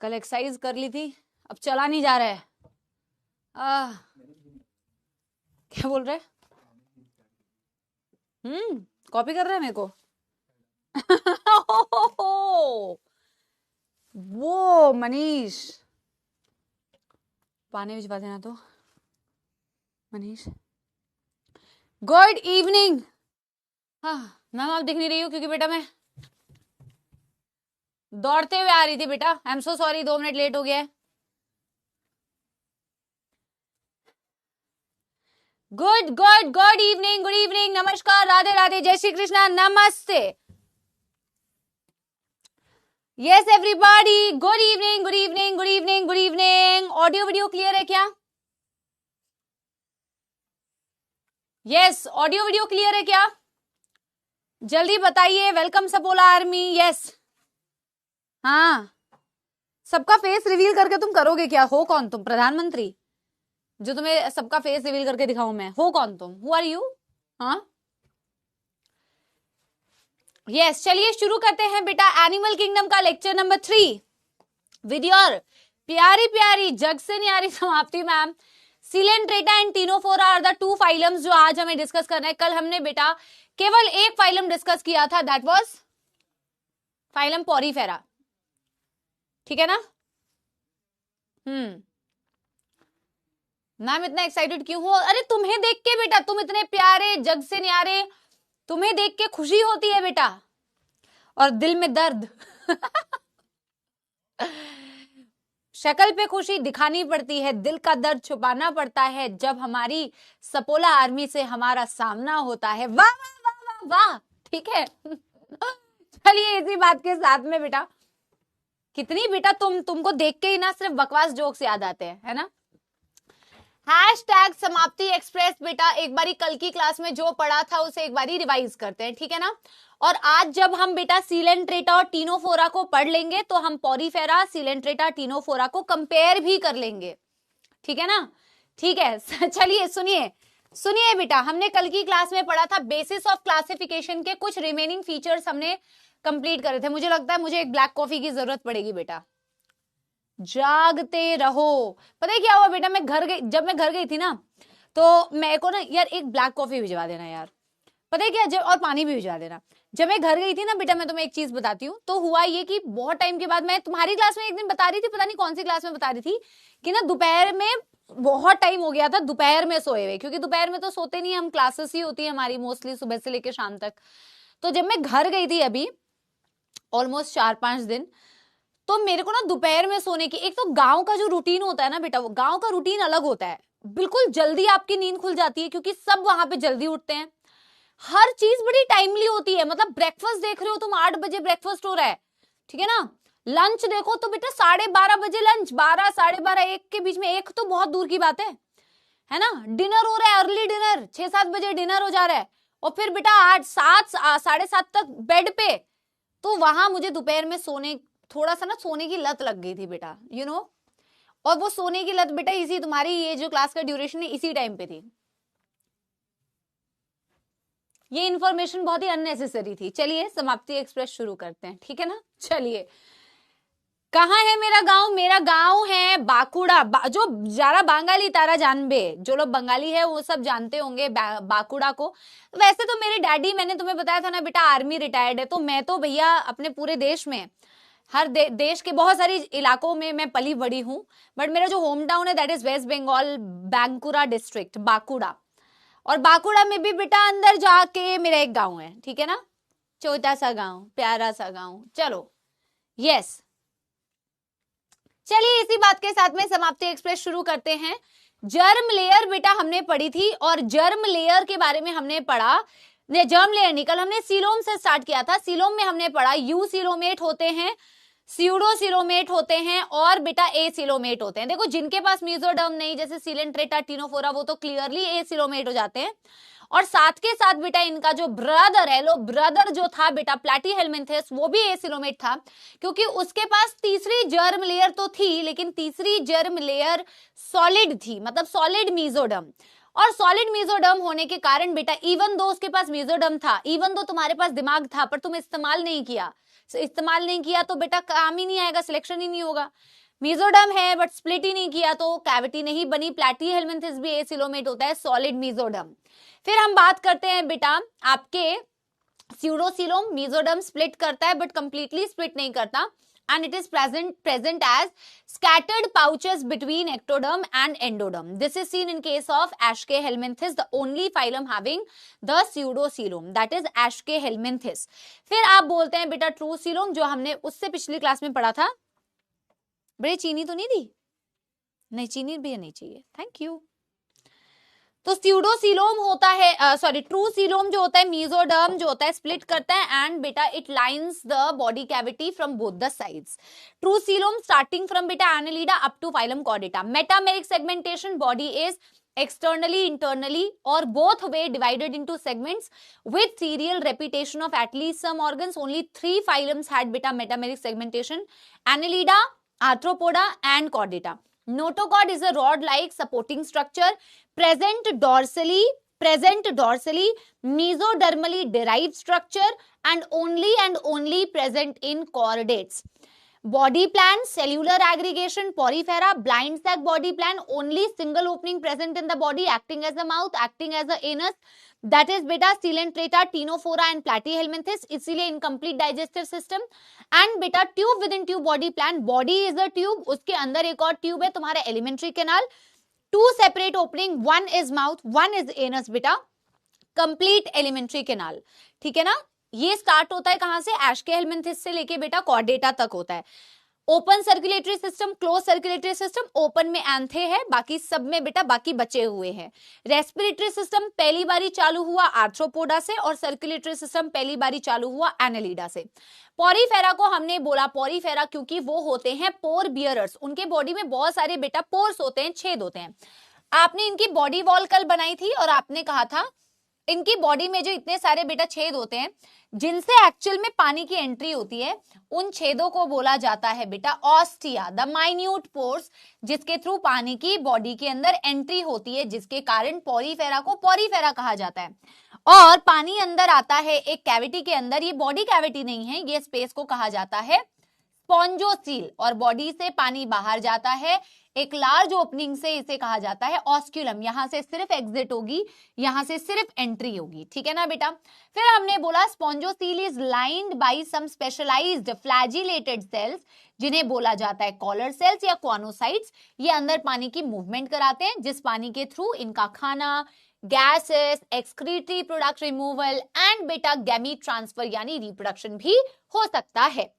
कल एक्सरसाइज कर ली थी, अब चला नहीं जा रहा है। क्या बोल रहे? कॉपी कर रहा है मेरे को। वो मनीष, पानी भिजवा देना तो मनीष। Good evening. हाँ मैम आप दिख नहीं रही हो क्योंकि बेटा मैं दौड़ते हुए आ रही थी बेटा। I am so sorry, 2 minute late हो गया है। Good good good evening, good evening, नमस्कार, राधे राधे, जय श्री कृष्णा, नमस्ते। Yes everybody, good evening, good evening, good evening, good evening. Audio video clear है क्या? यस ऑडियो वीडियो क्लियर है क्या? जल्दी बताइए। वेलकम सपोला आर्मी। यस हाँ, सबका फेस रिवील करके तुम करोगे क्या? हो कौन तुम? प्रधानमंत्री जो तुम्हें सबका फेस रिवील करके दिखाऊं मैं? हो कौन तुम? Who are you? हाँ यस चलिए शुरू करते हैं बेटा एनिमल किंगडम का लेक्चर नंबर 3 विद योर प्यारी प्यारी जग से न्यारी समाप्ति ma'am. Coelenterata and ctenophora are the 2 phylums जो आज हमें डिस्कस करना है। कल हमने बेटा केवल एक फाइलम डिस्कस किया था, दैट वाज फाइलम पॉरीफेरा, ठीक है ना? मैम इतना एक्साइटेड क्यों हो? अरे तुम्हें देख के बेटा, तुम इतने प्यारे जग से न्यारे, तुम्हें देख के खुशी होती है बेटा, और दिल में दर्द। शक्ल पे खुशी दिखानी पड़ती है, दिल का दर्द छुपाना पड़ता है जब हमारी सपोला आर्मी से हमारा सामना होता है। वाह वाह वाह वाह वाह, ठीक है। चलिए इसी बात के साथ में बेटा, कितनी बेटा तुमको देख के ही ना सिर्फ बकवास जोक्स याद आते हैं, है ना? हैशटैग समाप्ति एक्सप्रेस बेटा, एक बारी कल की क्लास में जो पढ़ा था उसे एक बारी रिवाइज करते हैं, ठीक है ना? और आज जब हम बेटा सिलेंट्रेटा और टीनोफोरा को पढ़ लेंगे तो हम पॉरीफेरा, सिलेंट्रेटा, टीनोफोरा को कंपेयर भी कर लेंगे, ठीक है ना? ठीक है। चलिए सुनिए सुनिए बेटा, हमने कल की क्लास में पढ़ा था बेसिस ऑफ क्लासिफिकेशन के कुछ रिमेनिंग फीचर्स हमने कंप्लीट करे थे। मुझे लगता है मुझे एक ब्लैक कॉफी की जरूरत पड़ेगी बेटा। जागते रहो। पता है क्या हुआ बेटा, जब मैं घर गई थी ना, तो मेरे को ना यार एक ब्लैक कॉफी भिजवा देना यार। पता है क्या, और पानी भी भिजवा देना। जब मैं घर गई थी ना बेटा, मैं तुम्हें एक चीज बताती हूँ। तो हुआ ये कि बहुत टाइम के बाद, मैं तुम्हारी क्लास में एक दिन बता रही थी, पता नहीं कौन सी क्लास में बता रही थी कि ना दोपहर में बहुत टाइम हो गया था दोपहर में सोए हुए, क्योंकि दोपहर में तो सोते नहीं हम, क्लासेस ही होती है हमारी मोस्टली सुबह से लेकर शाम तक। तो जब मैं घर गई थी अभी ऑलमोस्ट 4-5 दिन, तो मेरे को ना दोपहर में सोने की, एक तो गांव का जो रूटीन होता है ना बेटा, वो गांव का रूटीन अलग होता है। बिल्कुल जल्दी आपकी नींद खुल जाती है क्योंकि सब वहां पे जल्दी उठते हैं, हर चीज बड़ी टाइमली होती है। मतलब ब्रेकफास्ट देख रहे हो तुम, 8 बजे ब्रेकफास्ट हो रहा है, ठीक है ना? लंच देखो तो बेटा 12:30 बजे लंच, 12, 12:30, 1 के बीच में, 1 तो बहुत दूर की बात है ना? डिनर हो रहा है, अर्ली डिनर, 6-7 बजे डिनर हो जा रहा है, और फिर बेटा 8, 7, 7:30 तक बेड पे। तो वहां मुझे दोपहर में थोड़ा सा ना सोने की लत लग गई थी बेटा, यू नो। और वो सोने की लत बेटा इसी तुम्हारी ये जो क्लास का ड्यूरेशन है इसी टाइम पे थी। ये इन्फॉर्मेशन बहुत ही अननेसेसरी थी। चलिए समाप्ति एक्सप्रेस शुरू करते हैं, ठीक है ना? चलिए, कहाँ है मेरा गांव? मेरा गांव है बाकुड़ा। जो जरा बंगाली तारा जानबे, जो लोग बंगाली है वो सब जानते होंगे बाकुड़ा को। वैसे तो मेरे डैडी, मैंने तुम्हें बताया था ना बेटा, आर्मी रिटायर्ड है। तो मैं तो भैया अपने पूरे देश में, हर देश के बहुत सारे इलाकों में मैं पली बड़ी हूँ, बट मेरा जो होम टाउन है that is West Bengal, Bankura district, Bankura. और बाकुड़ा में भी बेटा अंदर जाके मेरा एक गांव है, ठीक है ना? छोटा सा गांव, प्यारा सा गांव। चलो यस, चलिए इसी बात के साथ में समाप्ति एक्सप्रेस शुरू करते हैं। जर्म लेयर बेटा हमने पढ़ी थी, और जर्म लेयर के बारे में हमने पढ़ा, जर्म लेयर निकल हमने सीलोम से स्टार्ट किया था। सीलोम में हमने पढ़ा यूसिलोमेट होते हैं, स्यूडोसिलोमेट होते हैं, और बेटा एसिलोमेट होते हैं। देखो जिनके पास मेसोडर्म नहीं, जैसे सिलेंट्रेटा, टीनोफोरा, वो तो क्लियरली एसिलोमेट हो जाते हैं। और साथ के साथ बेटा इनका जो ब्रदर है, लो ब्रदर जो था बेटा प्लैटीहेल्मिन्थेस, वो भी एसिलोमेट था, क्योंकि उसके पास तीसरी जर्म लेयर तो थी, लेकिन तीसरी जर्म लेयर सॉलिड थी, मतलब सॉलिड मेसोडर्म। और सॉलिड मेसोडर्म होने के कारण बेटा, इवन दो उसके पास मेसोडर्म था, इवन दो तुम्हारे पास दिमाग था, पर तुम इस्तेमाल नहीं किया, इस्तेमाल नहीं किया तो बेटा काम ही नहीं आएगा, सिलेक्शन ही नहीं होगा। मेसोडर्म है बट स्प्लिट ही नहीं किया तो कैविटी नहीं बनी। प्लैटीहेलमिंथेस भी एसिलोमेट होता है, सॉलिड मेसोडर्म। फिर हम बात करते हैं बेटा आपके स्यूडोसीलोम। मेसोडर्म स्प्लिट करता है बट कंप्लीटली स्प्लिट नहीं करता, and it is present as scattered pouches between ectoderm and endoderm. This is seen in case of Aschelminthis, the only phylum having the pseudocoelom, that is Aschelminthis. फिर आप बोलते हैं बेटा true coelom, जो हमने उससे पिछली क्लास में पढ़ा था। बड़े चीनी तो नहीं दी? नहीं, चीनी भी नहीं चाहिए, थैंक यू। तो स्यूडोसीलोम होता है, सॉरी ट्रू सीलोम जो होता है, मेसोडर्म जो होता है स्प्लिट करता है एंड बेटा it lines the body cavity from both the sides. True coelom starting from बेटा Annelida up to phylum Chordata. Metameric segmentation, body is externally, internally or both way divided into segments with serial repetition of at least some organs. Only 3 phylums had beta metameric segmentation: Annelida, Arthropoda and Chordata. Notochord is a rod-like supporting structure present dorsally, mesodermally derived structure and only present in chordates. Body plan, cellular aggregation, porifera, blind sac body plan, only single opening present in the body, acting as a mouth, acting as a anus, that is beta coelenterata, ctenophora and platyhelminthes, इसलिए incomplete digestive system. And beta tube within tube body plan, body is a tube, उसके अंदर एक और tube है तुम्हारा elementary canal, 2 separate opening, one is mouth, one is anus beta, complete elementary canal, ठीक है ना। ये स्टार्ट होता है कहां से? एस्केलमिंथिस से लेके बेटा कॉर्डेटा तक होता है। Open circulatory system, close circulatory system, open में एंथे है, बाकी सब में बेटा बाकी बचे हुए हैं। रेस्पिरेटरी सिस्टम पहली बारी चालू हुआ आर्थ्रोपोडा से और सर्कुलेटरी सिस्टम पहली बारी चालू हुआ एनालिडा से। पॉरीफेरा को हमने बोला पॉरीफेरा क्योंकि वो होते हैं पोर बियरर्स, उनके बॉडी में बहुत सारे बेटा पोर्स होते हैं, छेद होते हैं। आपने इनकी बॉडी वॉल कल बनाई थी और आपने कहा था इनकी बॉडी में जो इतने सारे बेटा छेद होते हैं जिनसे एक्चुअल में पानी की एंट्री होती है, उन छेदों को बोला जाता है बेटा ऑस्टिया, द माइन्यूट पोर्स, जिसके थ्रू पानी की बॉडी के अंदर एंट्री होती है, जिसके कारण पॉरीफेरा को पॉरीफेरा कहा जाता है। और पानी अंदर आता है एक कैविटी के अंदर, ये बॉडी कैविटी नहीं है, ये स्पेस को कहा जाता है स्पॉन्जोसील, और बॉडी से पानी बाहर जाता है एक लार्ज ओपनिंग से, इसे कहा जाता है ऑस्क्यूलम। यहां से सिर्फ एग्जिट होगी, यहां से सिर्फ एंट्री होगी, ठीक है ना बेटा। फिर हमने बोला spongocoel is lined by some specialised flagellated cells, जिन्हें बोला जाता है कॉलर सेल्स या क्वानोसाइट्स। ये अंदर पानी की मूवमेंट कराते हैं, जिस पानी के थ्रू इनका खाना, gases, excretory product removal and बेटा गैमीट ट्रांसफर यानी रिप्रोडक्शन भी हो सकता है।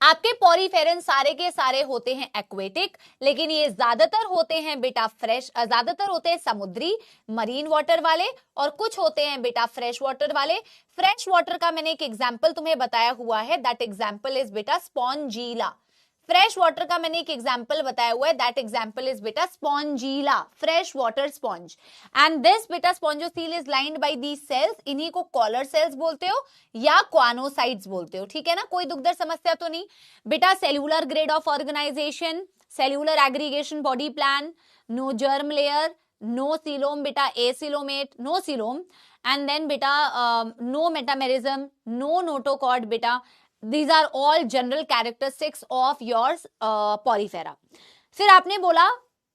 आपके पॉरीफेरन सारे के सारे होते हैं एक्वेटिक, लेकिन ये ज्यादातर होते हैं बेटा फ्रेश, ज्यादातर होते हैं समुद्री मरीन वाटर वाले, और कुछ होते हैं बेटा फ्रेश वाटर वाले। फ्रेश वाटर का मैंने एक एग्जांपल तुम्हें बताया हुआ है, दैट एग्जांपल इज बेटा स्पॉन्जीला। फ्रेश वाटर का मैंने एक एग्जांपल बताया हुआ है, दैट एग्जांपल इज बेटा Spongilla, fresh water sponge. And this बेटा spongocoel is lined by these cells, इन्हीं को कॉलर सेल्स बोलते हो या क्वानोसाइट्स बोलते हो, ठीक है ना। कोई दुखदर समस्या तो नहीं बेटा। Cellular grade of organisation, cellular aggregation body plan, no germ layer, no coelom बेटा acoelomate, no coelom, and then बेटा नो मेटामेरिज्म, नो नोटोकॉर्ड बेटा। These are all general characteristics of your porifera. फिर आपने बोला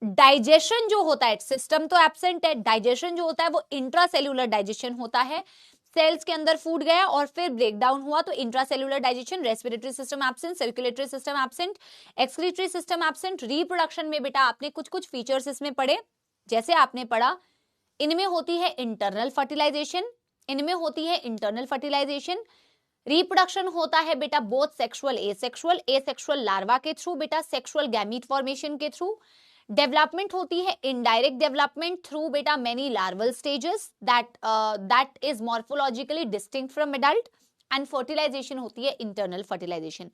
डाइजेशन जो होता है, system तो एब्सेंट है, डाइजेशन जो होता है वो इंट्रासेल्यूलर डाइजेशन होता है। सेल्स के अंदर फूड गया और फिर ब्रेकडाउन हुआ तो intracellular digestion. Respiratory system absent, circulatory system absent, excretory system absent. Reproduction में बेटा आपने कुछ कुछ फीचर्स इसमें पढ़े, जैसे आपने पढ़ा इनमें होती है इंटरनल फर्टिलाइजेशन, इनमें होती है इंटरनल फर्टिलाइजेशन। रिप्रोडक्शन होता है बेटा both sexual asexual, asexual larva के थ्रू बेटा सेक्सुअल गैमीट फॉर्मेशन के थ्रू। डेवलपमेंट होती है इनडायरेक्ट डेवलपमेंट थ्रू बेटा many larval stages, that is morphologically distinct from adult. And fertilisation होती है इंटरनल फर्टिलाइजेशन।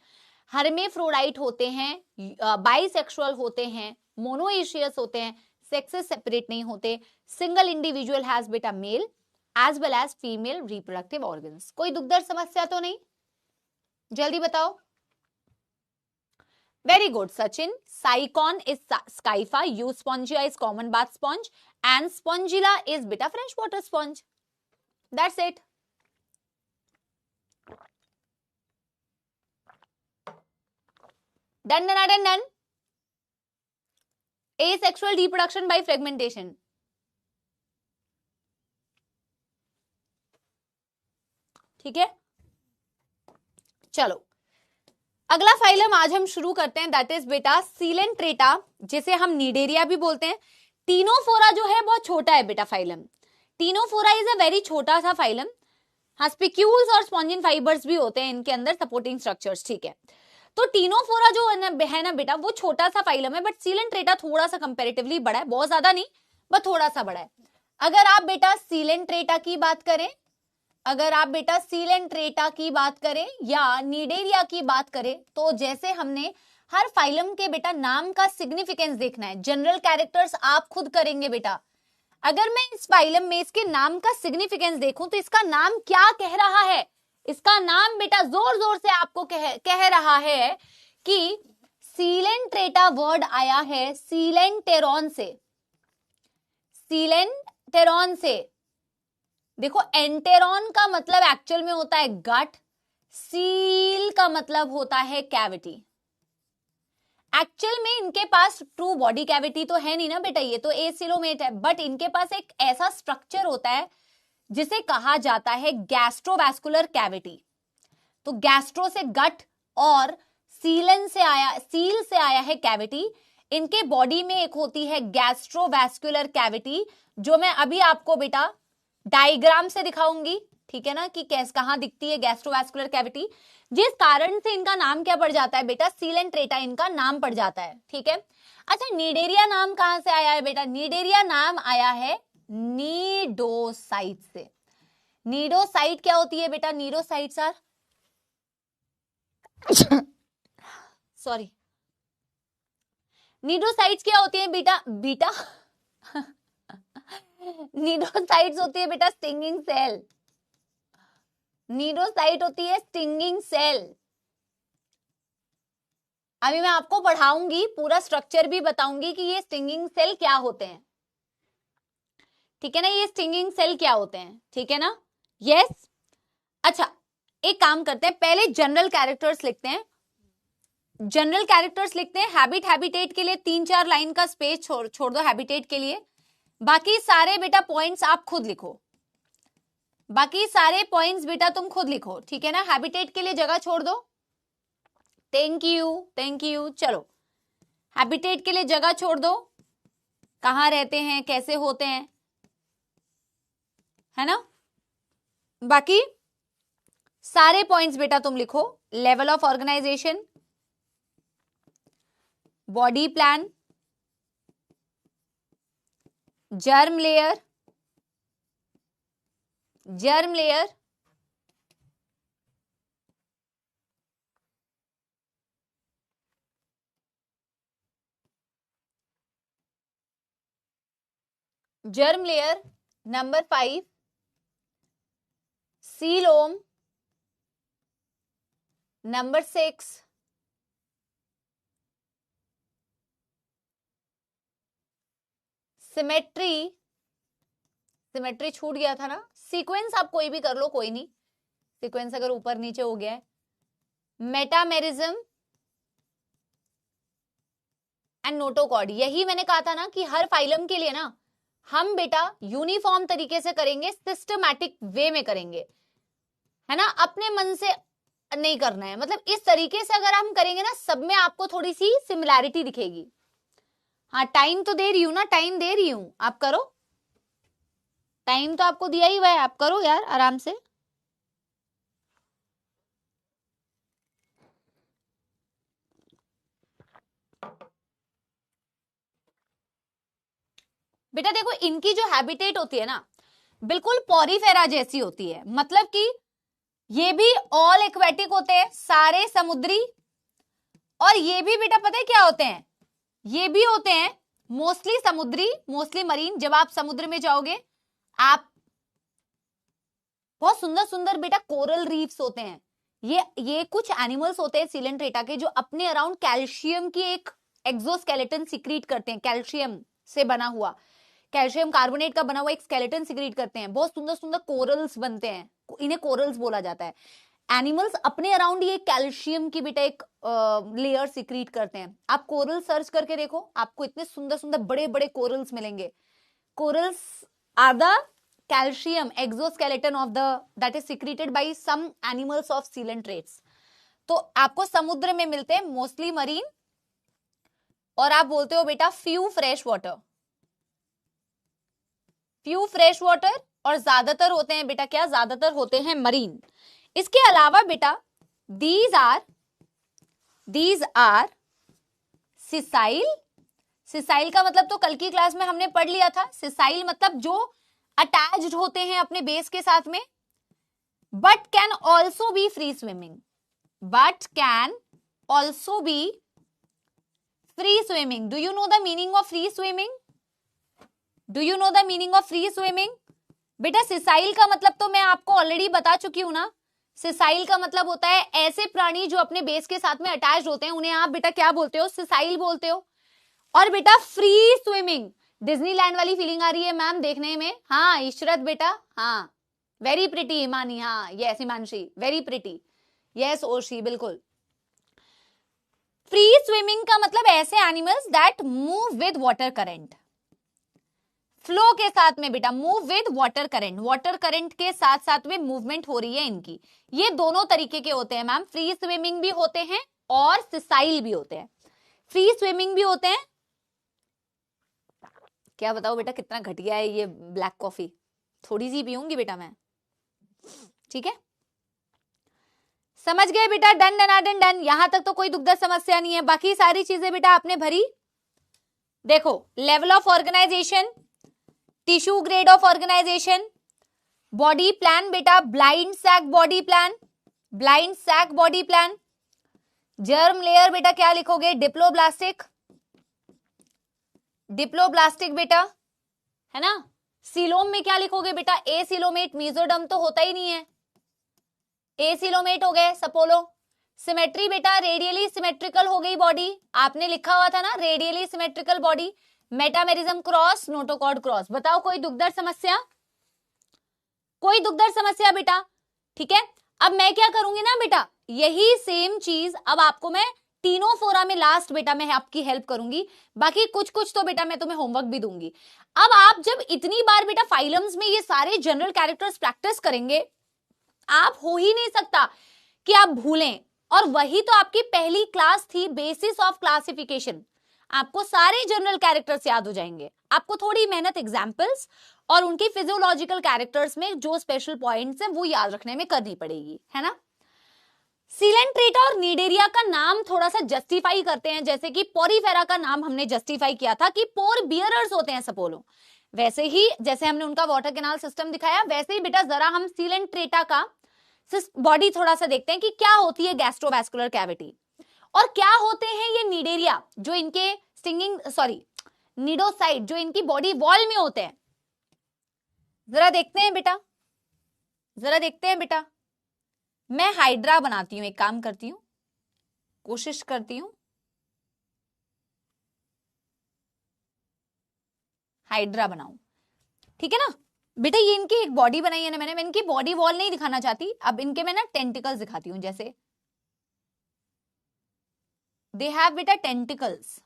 हर्मेफ्रोडाइट होते हैं, बाइसेक्सुअल होते हैं, मोनोएशियस होते हैं, सेक्सेस सेपरेट नहीं होते। सिंगल इंडिविजुअल हैज बेटा mail as well as female reproductive organs. कोई दुखदर समस्या तो नहीं? जल्दी बताओ। Very good, Sachin. Sycon is Scypha, Euspongia is common bath sponge, and Spongilla is beta freshwater sponge. That's it. Done done done done. Asexual reproduction by fragmentation. ठीक है, चलो अगला फाइलम आज हम शुरू करते हैं, दैट इज बेटा सीलेंट्रेटा, जिसे हम नीडेरिया भी बोलते हैं। टीनोफोरा जो है बहुत छोटा है बेटा phylum. Ctenophora is a very छोटा सा फाइलम। हाँ, स्पिक्यूल्स और स्पॉन्जिन फाइबर्स भी होते हैं इनके अंदर, सपोर्टिंग स्ट्रक्चर्स। ठीक है, तो टीनोफोरा जो है ना बेटा, वो छोटा सा फाइलम है, बट सीलेंट्रेटा थोड़ा सा कंपैरेटिवली बड़ा है, बहुत ज्यादा नहीं बट थोड़ा सा बड़ा है। अगर आप बेटा सीलेंट्रेटा की बात करें, अगर आप बेटा सीलेंट्रेटा की बात करें या नीडेरिया की बात करें, तो जैसे हमने हर फाइलम के बेटा नाम का सिग्निफिकेंस देखना है, जनरल कैरेक्टर्स आप खुद करेंगे बेटा। अगर मैं इस फाइलम में इसके नाम का सिग्निफिकेंस देखूं तो इसका नाम क्या कह रहा है, इसका नाम बेटा जोर जोर से आपको कह रहा है कि सीलेंट्रेटा वर्ड आया है सीलेंटेरॉन से, सीलेंटेरॉन से। देखो एंटेरॉन का मतलब एक्चुअल में होता है गट, सील का मतलब होता है कैविटी। एक्चुअल में इनके पास ट्रू बॉडी कैविटी तो है नहीं ना बेटा, ये तो एसिलोमेट है, बट इनके पास एक ऐसा स्ट्रक्चर होता है जिसे कहा जाता है गैस्ट्रोवैस्कुलर कैविटी। तो गैस्ट्रो से गट और सील से आया है कैविटी। इनके बॉडी में एक होती है गैस्ट्रोवैस्कुलर कैविटी, जो मैं अभी आपको बेटा डायग्राम से दिखाऊंगी, ठीक है ना, कि कैसे कहां दिखती है गैस्ट्रोवैस्कुलर कैविटी, जिस कारण से इनका नाम क्या पड़ जाता है बेटा, सीलेंट्रेटा इनका नाम पड़ जाता है। ठीक है, अच्छा नीडेरिया नाम कहां से आया है बेटा, नीडेरिया नाम आया है नीडोसाइट से। नीडोसाइट क्या होती है बेटा, नीडोसाइट्स आर सॉरी, नीडोसाइट्स क्या होती है बेटा, बीटा नीडोसाइट्स होती है बेटा स्टिंगिंग सेल, नीडोसाइट होती है स्टिंगिंग सेल। अभी मैं आपको पढ़ाऊंगी, पूरा स्ट्रक्चर भी बताऊंगी कि ये स्टिंगिंग सेल क्या होते हैं, ठीक है ना, ये स्टिंगिंग सेल क्या होते हैं, ठीक है ना, यस। अच्छा एक काम करते हैं, पहले जनरल कैरेक्टर्स लिखते हैं, जनरल कैरेक्टर्स लिखते हैं। हैबिट, हैबिटेट के लिए 3-4 लाइन का स्पेस छोड़ दो हैबिटेट के लिए, बाकी सारे बेटा पॉइंट्स आप खुद लिखो, बाकी सारे पॉइंट्स बेटा तुम खुद लिखो, ठीक है ना, हैबिटेट के लिए जगह छोड़ दो। Thank you, thank you. चलो हैबिटेट के लिए जगह छोड़ दो, कहां रहते हैं, कैसे होते हैं, है ना। बाकी सारे पॉइंट्स बेटा तुम लिखो, level of organisation, body plan, germ layer, germ layer, germ layer, number 5 coelom, number 6 symmetry, symmetry छूट गया था ना, सीक्वेंस आप कोई भी कर लो, कोई नहीं, सीक्वेंस अगर ऊपर नीचे हो गया है, मेटामेरिज्म एंड नोटोकॉर्ड। यही मैंने कहा था ना कि हर फाइलम के लिए ना हम बेटा यूनिफॉर्म तरीके से करेंगे, सिस्टमैटिक वे में करेंगे, है ना, अपने मन से नहीं करना है, मतलब इस तरीके से अगर हम करेंगे ना, सब में आपको थोड़ी सी सिमिलैरिटी दिखेगी। हाँ टाइम तो दे रही हूं ना, टाइम दे रही हूं, आप करो, टाइम तो आपको दिया ही हुआ है, आप करो यार आराम से। बेटा देखो इनकी जो हैबिटेट होती है ना, बिल्कुल पॉरीफेरा जैसी होती है, मतलब कि ये भी ऑल एक्वेटिक होते हैं, सारे समुद्री, और ये भी बेटा पता है क्या होते हैं, ये भी होते हैं मोस्टली समुद्री, मोस्टली मरीन। जब आप समुद्र में जाओगे आप, बहुत सुंदर सुंदर बेटा कोरल रीफ्स होते हैं, ये कुछ एनिमल्स होते हैं सीलेंट्रेटा के, जो अपने अराउंड कैल्शियम की एक एक्सोस्केलेटन सिक्रीट करते हैं, कैल्शियम से बना हुआ, कैल्शियम कार्बोनेट का बना हुआ एक स्केलेटन सिक्रीट करते हैं, बहुत सुंदर सुंदर कोरल्स बनते हैं, इन्हें कोरल्स बोला जाता है। एनिमल्स अपने अराउंड ये कैल्शियम की बेटा एक लेयर सिक्रीट करते हैं। आप कोरल सर्च करके देखो, आपको इतने सुंदर सुंदर बड़े बड़े कोरल्स मिलेंगे। Corals are the calcium exoskeleton of the that is secreted by some animals of coelentrates। तो आपको समुद्र में मिलते हैं मोस्टली मरीन, और आप बोलते हो बेटा few fresh water, few fresh water, और ज्यादातर होते हैं बेटा क्या, ज्यादातर होते हैं मरीन। इसके अलावा बेटा दीज आर सिसाइल। सिसाइल का मतलब तो कल की क्लास में हमने पढ़ लिया था। सिसाइल मतलब जो अटैच्ड होते हैं अपने बेस के साथ में, but can also be free swimming, but can also be free swimming. Do you know the meaning of free swimming? Do you know the meaning of free swimming? बेटा sessile का मतलब तो मैं आपको ऑलरेडी बता चुकी हूं ना। सिसाइल का मतलब होता है ऐसे प्राणी जो अपने बेस के साथ में अटैच्ड होते हैं, उन्हें आप बेटा क्या बोलते हो, सिसाइल बोलते हो। और बेटा फ्री स्विमिंग, डिज्नीलैंड वाली फीलिंग आ रही है मैम देखने में? हाँ इशरत बेटा, हाँ वेरी प्रिटी हिमानी, हाँ yes Himanshi very pretty, yes Oshi बिल्कुल। फ्री स्विमिंग का मतलब ऐसे animals that move with water current, flow के साथ में बेटा, move with water current, water current के साथ साथ में मूवमेंट हो रही है इनकी। ये दोनों तरीके के होते हैं मैम, फ्री स्विमिंग भी होते हैं और सिसाइल भी होते हैं। फ्री स्विमिंग भी होते हैं। क्या बताओ बेटा कितना घटिया है ये ब्लैक कॉफी, थोड़ी सी पीऊंगी बेटा मैं, ठीक है समझ गए बेटा? डन डन डन, यहां तक तो कोई दुखद समस्या नहीं है। बाकी सारी चीजें बेटा आपने भरी। देखो level of organisation, tissue grade of organisation, body plan बेटा blind sac body plan, blind sac body plan. Germ layer बेटा क्या लिखोगे, डिप्लोब्लास्टिक, डिप्लोब्लास्टिक बेटा है ना। सीलोम में क्या लिखोगे बेटा, ए सीलोमेट, मीजोडर्म तो होता ही नहीं है, ए सीलोमेट हो गए सपोलो। सिमेट्री बेटा रेडियली सिमेट्रिकल हो गई बॉडी, आपने लिखा हुआ था ना radially symmetrical body. Metamerism cross, notochord cross. बताओ कोई दुखद समस्या, कोई दुखद समस्या बेटा? ठीक है, अब मैं क्या करूंगी ना बेटा, यही सेम चीज अब आपको मैं तीनों फोरा में लास्ट बेटा मैं आपकी हेल्प करूंगी। बाकी कुछ कुछ तो बेटा मैं तुम्हें होमवर्क भी दूंगी। अब आप जब इतनी बार बेटा फाइलम्स में ये सारे जनरल कैरेक्टर्स प्रैक्टिस करेंगे, आप हो ही नहीं सकता कि आप भूलें। और वही तो आपकी पहली क्लास थी, बेसिस ऑफ क्लासिफिकेशन। आपको सारे जनरल कैरेक्टर्स याद हो जाएंगे। आपको थोड़ी मेहनत एग्जाम्पल्स और उनकी फिजियोलॉजिकल कैरेक्टर्स में जो स्पेशल पॉइंट्स हैं वो याद रखने में करनी पड़ेगी, है ना। सीलेंट्रेटा और नीडेरिया का नाम थोड़ा सा जस्टिफाई करते हैं, जैसे कि पोरीफेरा का नाम हमने जस्टिफाई किया था कि पोर बियरर्स होते हैं सपोलो। वैसे ही जैसे हमने उनका वाटर कैनाल सिस्टम दिखाया, वैसे ही बेटा जरा हम सीलेंट्रेटा का बॉडी थोड़ा सा देखते हैं कि क्या होती है गैस्ट्रोवैस्कुलर कैविटी, और क्या होते हैं ये नीडेरिया जो इनके निडोसाइट जो इनकी बॉडी वॉल में होते हैं। जरा देखते हैं बेटा, जरा देखते हैं बेटा। मैं हाइड्रा बनाती हूं, एक काम करती हूं, कोशिश करती हूं हाइड्रा बनाऊं, ठीक है ना बेटा। ये इनकी एक बॉडी बनाई है ना मैंने इनकी बॉडी वॉल नहीं दिखाना चाहती, अब इनके मैं ना टेंटिकल्स दिखाती हूं। जैसे दे हैव बेटा tentacles,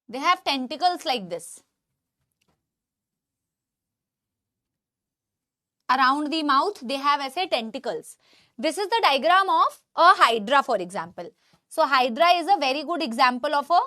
they have tentacles like this around the mouth, they have ऐसे tentacles. This is the diagram of a hydra for example. So hydra is a very good example of a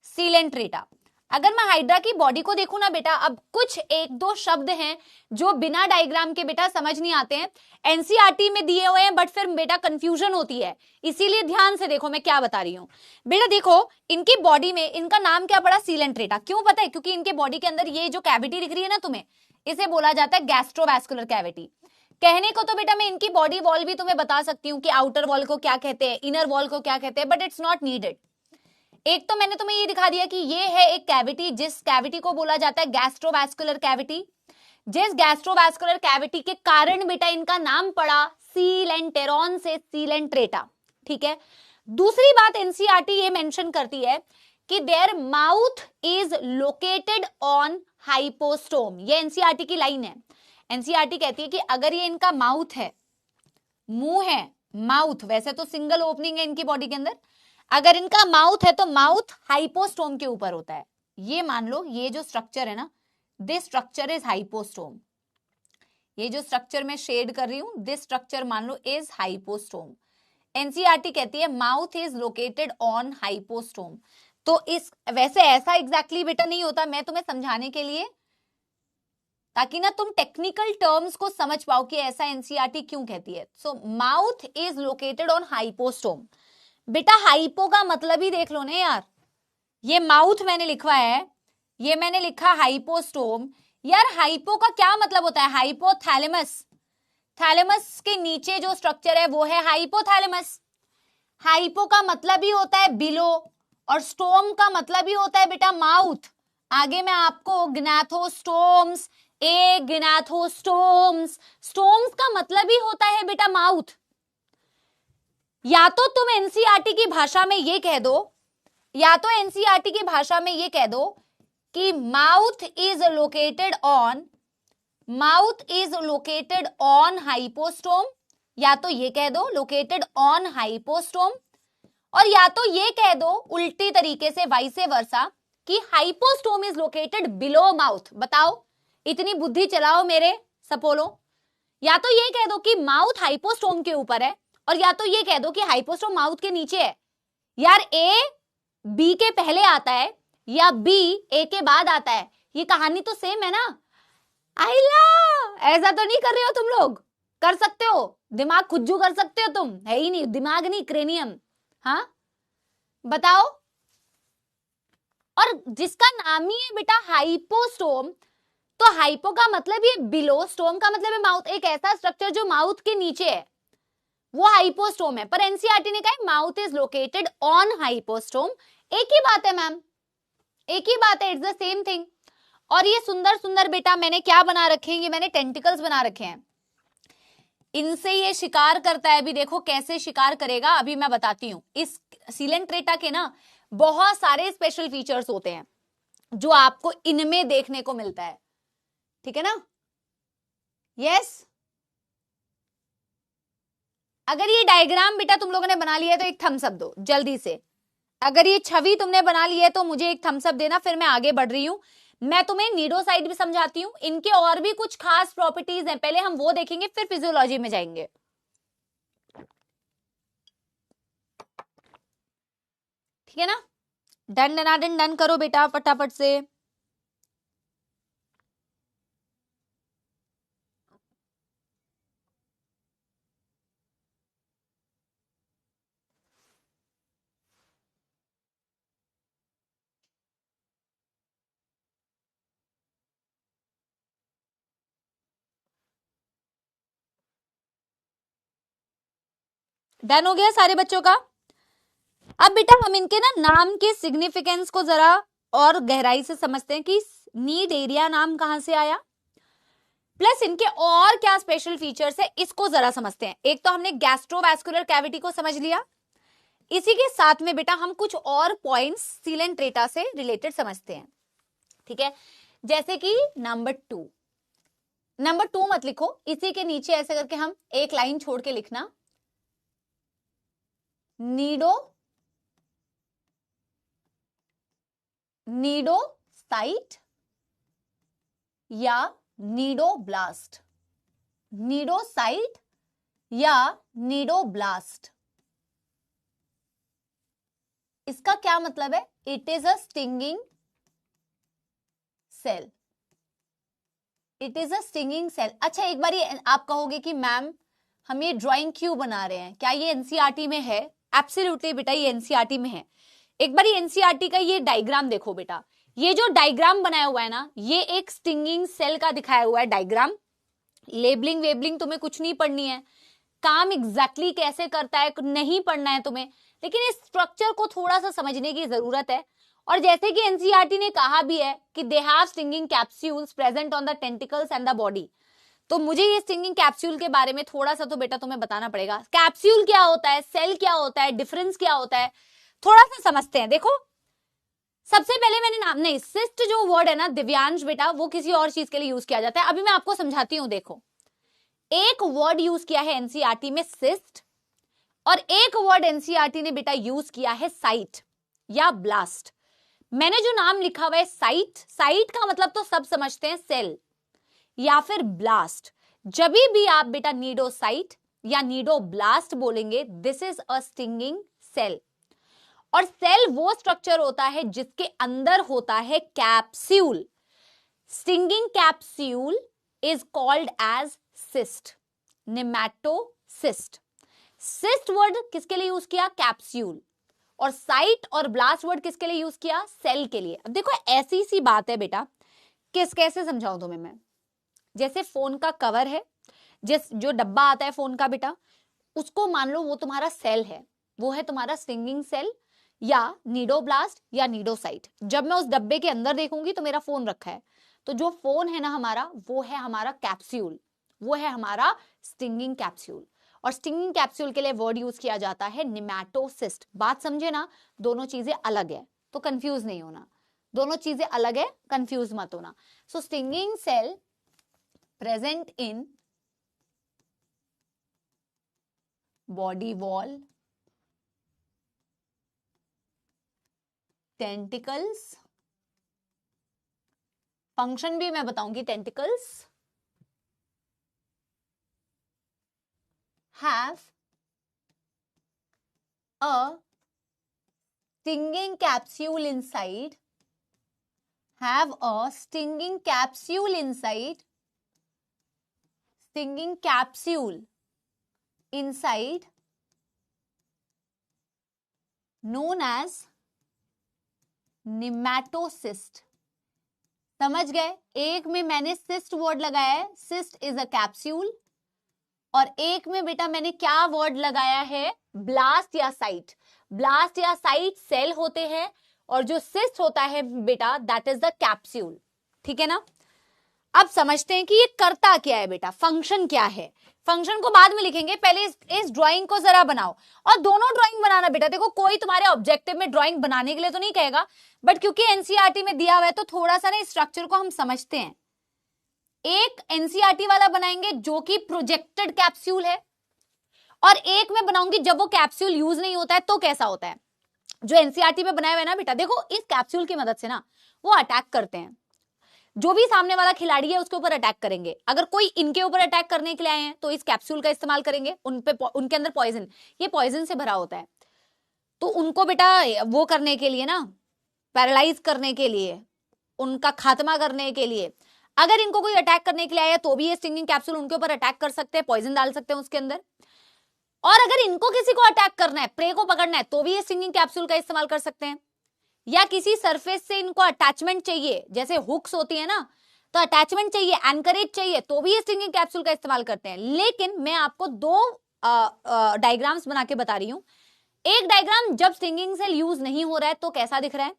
coelenterata. अगर मैं hydra की body को देखूं ना बेटा, अब कुछ एक दो शब्द हैं जो बिना डायग्राम के बेटा समझ नहीं आते हैं, एनसीईआरटी में दिए हुए हैं, बट फिर बेटा कंफ्यूजन होती है, इसीलिए ध्यान से देखो मैं क्या बता रही हूं बेटा। देखो इनकी बॉडी में इनका नाम क्या पड़ा, सीलेंट्रेटा। क्यों पता है? क्योंकि इनके बॉडी के अंदर ये जो कैविटी दिख रही है ना तुम्हें, इसे बोला जाता है गैस्ट्रोवैस्कुलर कैविटी। कहने को तो बेटा मैं इनकी बॉडी वॉल भी तुम्हें बता सकती हूँ कि आउटर वॉल को क्या कहते हैं, इनर वॉल को क्या कहते हैं, बट इट्स नॉट नीडेड। एक तो मैंने तुम्हें ये दिखा दिया कि ये है एक कैविटी, जिस कैविटी को बोला जाता है गैस्ट्रोवैस्कुलर कैविटी। जिस गैस्ट्रोवैस्कुलर कैविटी के कारण बेटा इनका नाम पड़ा सीलेंटेरॉन से सीलेंट्रेटा। ठीक है। दूसरी बात एनसीईआरटी ये मेंशन करती है कि their mouth is located on hypostome. ये एनसीईआरटी की लाइन है। एनसीईआरटी कहती है कि अगर ये इनका माउथ है, मुंह है, माउथ वैसे तो सिंगल ओपनिंग है इनकी बॉडी के अंदर, अगर इनका माउथ है तो माउथ हाइपोस्टोम के ऊपर होता है। ये मान लो ये जो स्ट्रक्चर है ना, दिस स्ट्रक्चर इज हाइपोस्टोम। ये जो स्ट्रक्चर मैं शेड कर रही हूं, दिस स्ट्रक्चर मान लो इज हाइपोस्टोम। एनसीईआरटी कहती है mouth is located on hypostome. तो इस वैसे ऐसा एग्जैक्टली बेटा नहीं होता, मैं तुम्हें समझाने के लिए, ताकि ना तुम टेक्निकल टर्म्स को समझ पाओ कि ऐसा एनसीईआरटी क्यों कहती है। सो mouth is located on hypostome. बेटा हाइपो का मतलब ही देख लो ना यार, ये माउथ मैंने लिखा है, ये मैंने लिखा हाइपोस्टोम। यार हाइपो का क्या मतलब होता है? हाइपोथैलेमस। थैलेमस के नीचे जो स्ट्रक्चर है वो है हाइपोथैलेमस। हाइपो का मतलब ही होता है बिलो, और स्टोम का मतलब ही होता है बेटा माउथ। आगे मैं आपको ग्नाथोस्टोम्स, ग्नाथोस्टोम्स, स्टोम्स का मतलब ही होता है बेटा माउथ। या तो तुम एनसीईआरटी की भाषा में ये कह दो, या तो एनसीईआरटी की भाषा में ये कह दो कि mouth is located on hypostome, या तो ये कह दो लोकेटेड ऑन हाइपोस्टोम, और या तो ये कह दो उल्टी तरीके से वाइसे वर्सा कि hypostome is located below mouth. बताओ, इतनी बुद्धि चलाओ मेरे सपोलो। या तो ये कह दो कि माउथ हाइपोस्टोम के ऊपर है, और या तो ये कह दो कि हाइपोस्टोम माउथ के नीचे है। यार ए बी के पहले आता है या बी ए के बाद आता है, ये कहानी तो सेम है ना। आइला, ऐसा तो नहीं कर रहे हो तुम लोग? कर सकते हो, दिमाग खुज्जू कर सकते हो तुम, है ही नहीं दिमाग, नहीं क्रेनियम। हाँ बताओ। और जिसका नाम ही है बेटा हाइपोस्टोम, तो हाइपो का मतलब ये बिलो, स्टोम का मतलब है माउथ। एक ऐसा स्ट्रक्चर जो माउथ के नीचे है वो हाइपोस्टोम है। पर एनसीईआरटी ने कहा mouth is located on hypostome. एक ही बात है मैम, एक ही बात है, इट्स द सेम थिंग। और ये सुंदर सुंदर बेटा मैंने क्या बना रखे हैं, ये मैंने टेंटिकल्स बना रखे हैं, इनसे ये शिकार करता है। अभी देखो कैसे शिकार करेगा, अभी मैं बताती हूं। इस सीलेंट्रेटा के ना बहुत सारे स्पेशल फीचर्स होते हैं जो आपको इनमें देखने को मिलता है, ठीक है ना। यस, अगर ये डायग्राम बेटा तुम लोगों ने बना लिया है तो एक थम्स अप दो जल्दी से। अगर ये छवि तुमने बना ली है तो मुझे एक थम्स अप देना, फिर मैं आगे बढ़ रही हूं। मैं तुम्हें नीडोसाइट भी समझाती हूं, इनके और भी कुछ खास प्रॉपर्टीज हैं, पहले हम वो देखेंगे फिर फिजियोलॉजी में जाएंगे। ठीक है ना। डन डनाडन डन करो बेटा फटाफट से। डन हो गया सारे बच्चों का। अब बेटा हम इनके ना नाम के सिग्निफिकेंस को जरा और गहराई से समझते हैं कि नीड एरिया नाम कहां से आया, प्लस इनके और क्या स्पेशल फीचर्स है इसको जरा समझते हैं। एक तो हमने गैस्ट्रोवैस्कुलर कैविटी को समझ लिया, इसी के साथ में बेटा हम कुछ और पॉइंट्स सीलेंट्रेटा से रिलेटेड समझते हैं। ठीक है, जैसे कि नंबर 2 मत लिखो, इसी के नीचे ऐसे करके हम एक लाइन छोड़ के लिखना, नीडोसाइट या नीडोब्लास्ट, नीडोसाइट या नीडोब्लास्ट। इसका क्या मतलब है? It is a stinging cell, it is a stinging cell. अच्छा एक बार आप कहोगे कि मैम हम ये ड्राइंग क्यों बना रहे हैं, क्या ये एनसीईआरटी में है? एब्सोल्युटली बेटा ये एनसीईआरटी में है। एक बार एनसीईआरटी का ये डायग्राम देखो बेटा, ये जो डायग्राम बनाया हुआ है ना, ये एक स्टिंगिंग सेल का दिखाया हुआ है डायग्राम। लेबलिंग वेबलिंग तुम्हें कुछ नहीं पढ़नी है, काम एग्जैक्टली कैसे करता है नहीं पढ़ना है तुम्हें, लेकिन इस स्ट्रक्चर को थोड़ा सा समझने की जरूरत है। और जैसे कि एनसीईआरटी ने कहा भी है कि they have stinging capsules present on the tentacles and the body, तो मुझे ये स्टिंगिंग कैप्सूल के बारे में थोड़ा सा तो बेटा तुम्हें बताना पड़ेगा। कैप्सूल क्या होता है, सेल क्या होता है, डिफरेंस क्या होता है, थोड़ा सा समझते हैं। देखो सबसे पहले मैंने नाम नहीं, सिस्ट जो वर्ड है ना दिव्यांश बेटा, वो किसी और चीज के लिए यूज किया जाता है। अभी मैं आपको समझाती हूं। देखो एक वर्ड यूज किया है एनसीईआरटी में सिस्ट, और एक वर्ड एनसीईआरटी ने बेटा यूज किया है साइट या ब्लास्ट। मैंने जो नाम लिखा हुआ है साइट, साइट का मतलब तो सब समझते हैं सेल, या फिर ब्लास्ट। जब भी आप बेटा नीडोसाइट या नीडोब्लास्ट बोलेंगे, this is a stinging cell. और सेल वो स्ट्रक्चर होता है जिसके अंदर होता है capsule. Stinging capsule is called as cyst, nematocyst. Cyst word किसके लिए यूज किया, कैप्सूल, और साइट और ब्लास्ट वर्ड किसके लिए यूज किया, सेल के लिए। अब देखो ऐसी सी बात है बेटा, कैसे समझाऊं तुम्हें मैं। जैसे फोन का कवर है, जो डब्बा आता है फोन का बेटा, उसको मान लो वो तुम्हारा सेल है, वो है तुम्हारा स्टिंगिंग सेल या नीडोब्लास्ट या नीडोसाइट। जब मैं उस डब्बे के अंदर देखूंगी तो मेरा फोन रखा है, तो जो फोन है ना हमारा, वो है हमारा कैप्सूल, वो है हमारा स्टिंगिंग कैप्सूल। और स्टिंगिंग कैप्सूल के लिए वर्ड यूज किया जाता है नेमैटोसिस्ट। बात समझे ना, दोनों चीजें अलग है, तो कंफ्यूज नहीं होना, दोनों चीजें अलग है, कंफ्यूज मत होना। So stinging cell present in body wall, tentacles, function भी मैं बताऊंगी। Tentacles have a stinging capsule inside, have a stinging capsule inside, stinging capsule inside, known as nematocyst। समझ गए, एक में मैंने सिस्ट वर्ड लगाया है, सिस्ट इज अ कैप्सूल, और एक में बेटा मैंने क्या वर्ड लगाया है, ब्लास्ट या साइट। ब्लास्ट या साइट सेल होते हैं, और जो सिस्ट होता है बेटा दैट इज द कैप्सूल। ठीक है ना। अब समझते हैं कि ये करता क्या है बेटा, फंक्शन क्या है। फंक्शन को बाद में लिखेंगे, पहले इस ड्राइंग को जरा बनाओ। और दोनों ड्राइंग बनाना बेटा, देखो कोई तुम्हारे ऑब्जेक्टिव में ड्राइंग बनाने के लिए तो नहीं कहेगा, बट क्योंकि एनसीईआरटी में दिया हुआ है तो थोड़ा सा ना स्ट्रक्चर को हम समझते हैं। एक एनसीईआरटी वाला बनाएंगे जो कि प्रोजेक्टेड कैप्सूल है, और एक में बनाऊंगी जब वो कैप्सूल यूज नहीं होता है तो कैसा होता है। जो एनसीईआरटी में बनाया हुआ है ना बेटा, देखो इस कैप्सूल की मदद से ना वो अटैक करते हैं, जो भी सामने वाला खिलाड़ी है उसके ऊपर अटैक करेंगे। अगर कोई इनके ऊपर अटैक करने के लिए आए हैं तो इस कैप्सूल का इस्तेमाल करेंगे, उनके अंदर पॉइजन, ये पॉइजन से भरा होता है, तो उनको बेटा वो करने के लिए ना, पैरालाइज करने के लिए, उनका खात्मा करने के लिए, अगर इनको कोई अटैक करने के लिए आया तो भी ये स्टिंगिंग कैप्सूल उनके ऊपर अटैक कर सकते हैं, पॉइजन डाल सकते हैं उसके अंदर। और अगर इनको किसी को अटैक करना है, प्रे को पकड़ना है, तो भी ये स्टिंगिंग कैप्सूल का इस्तेमाल कर सकते हैं। या किसी सरफेस से इनको अटैचमेंट चाहिए, जैसे हुक्स होती है ना, तो अटैचमेंट चाहिए, एंकरेज चाहिए, तो भी ये स्टिंगिंग कैप्सूल का इस्तेमाल करते हैं। लेकिन मैं आपको दो डायग्राम्स बना के बता रही हूं। एक डायग्राम जब स्टिंगिंग सेल यूज नहीं हो रहा है तो कैसा दिख रहा है,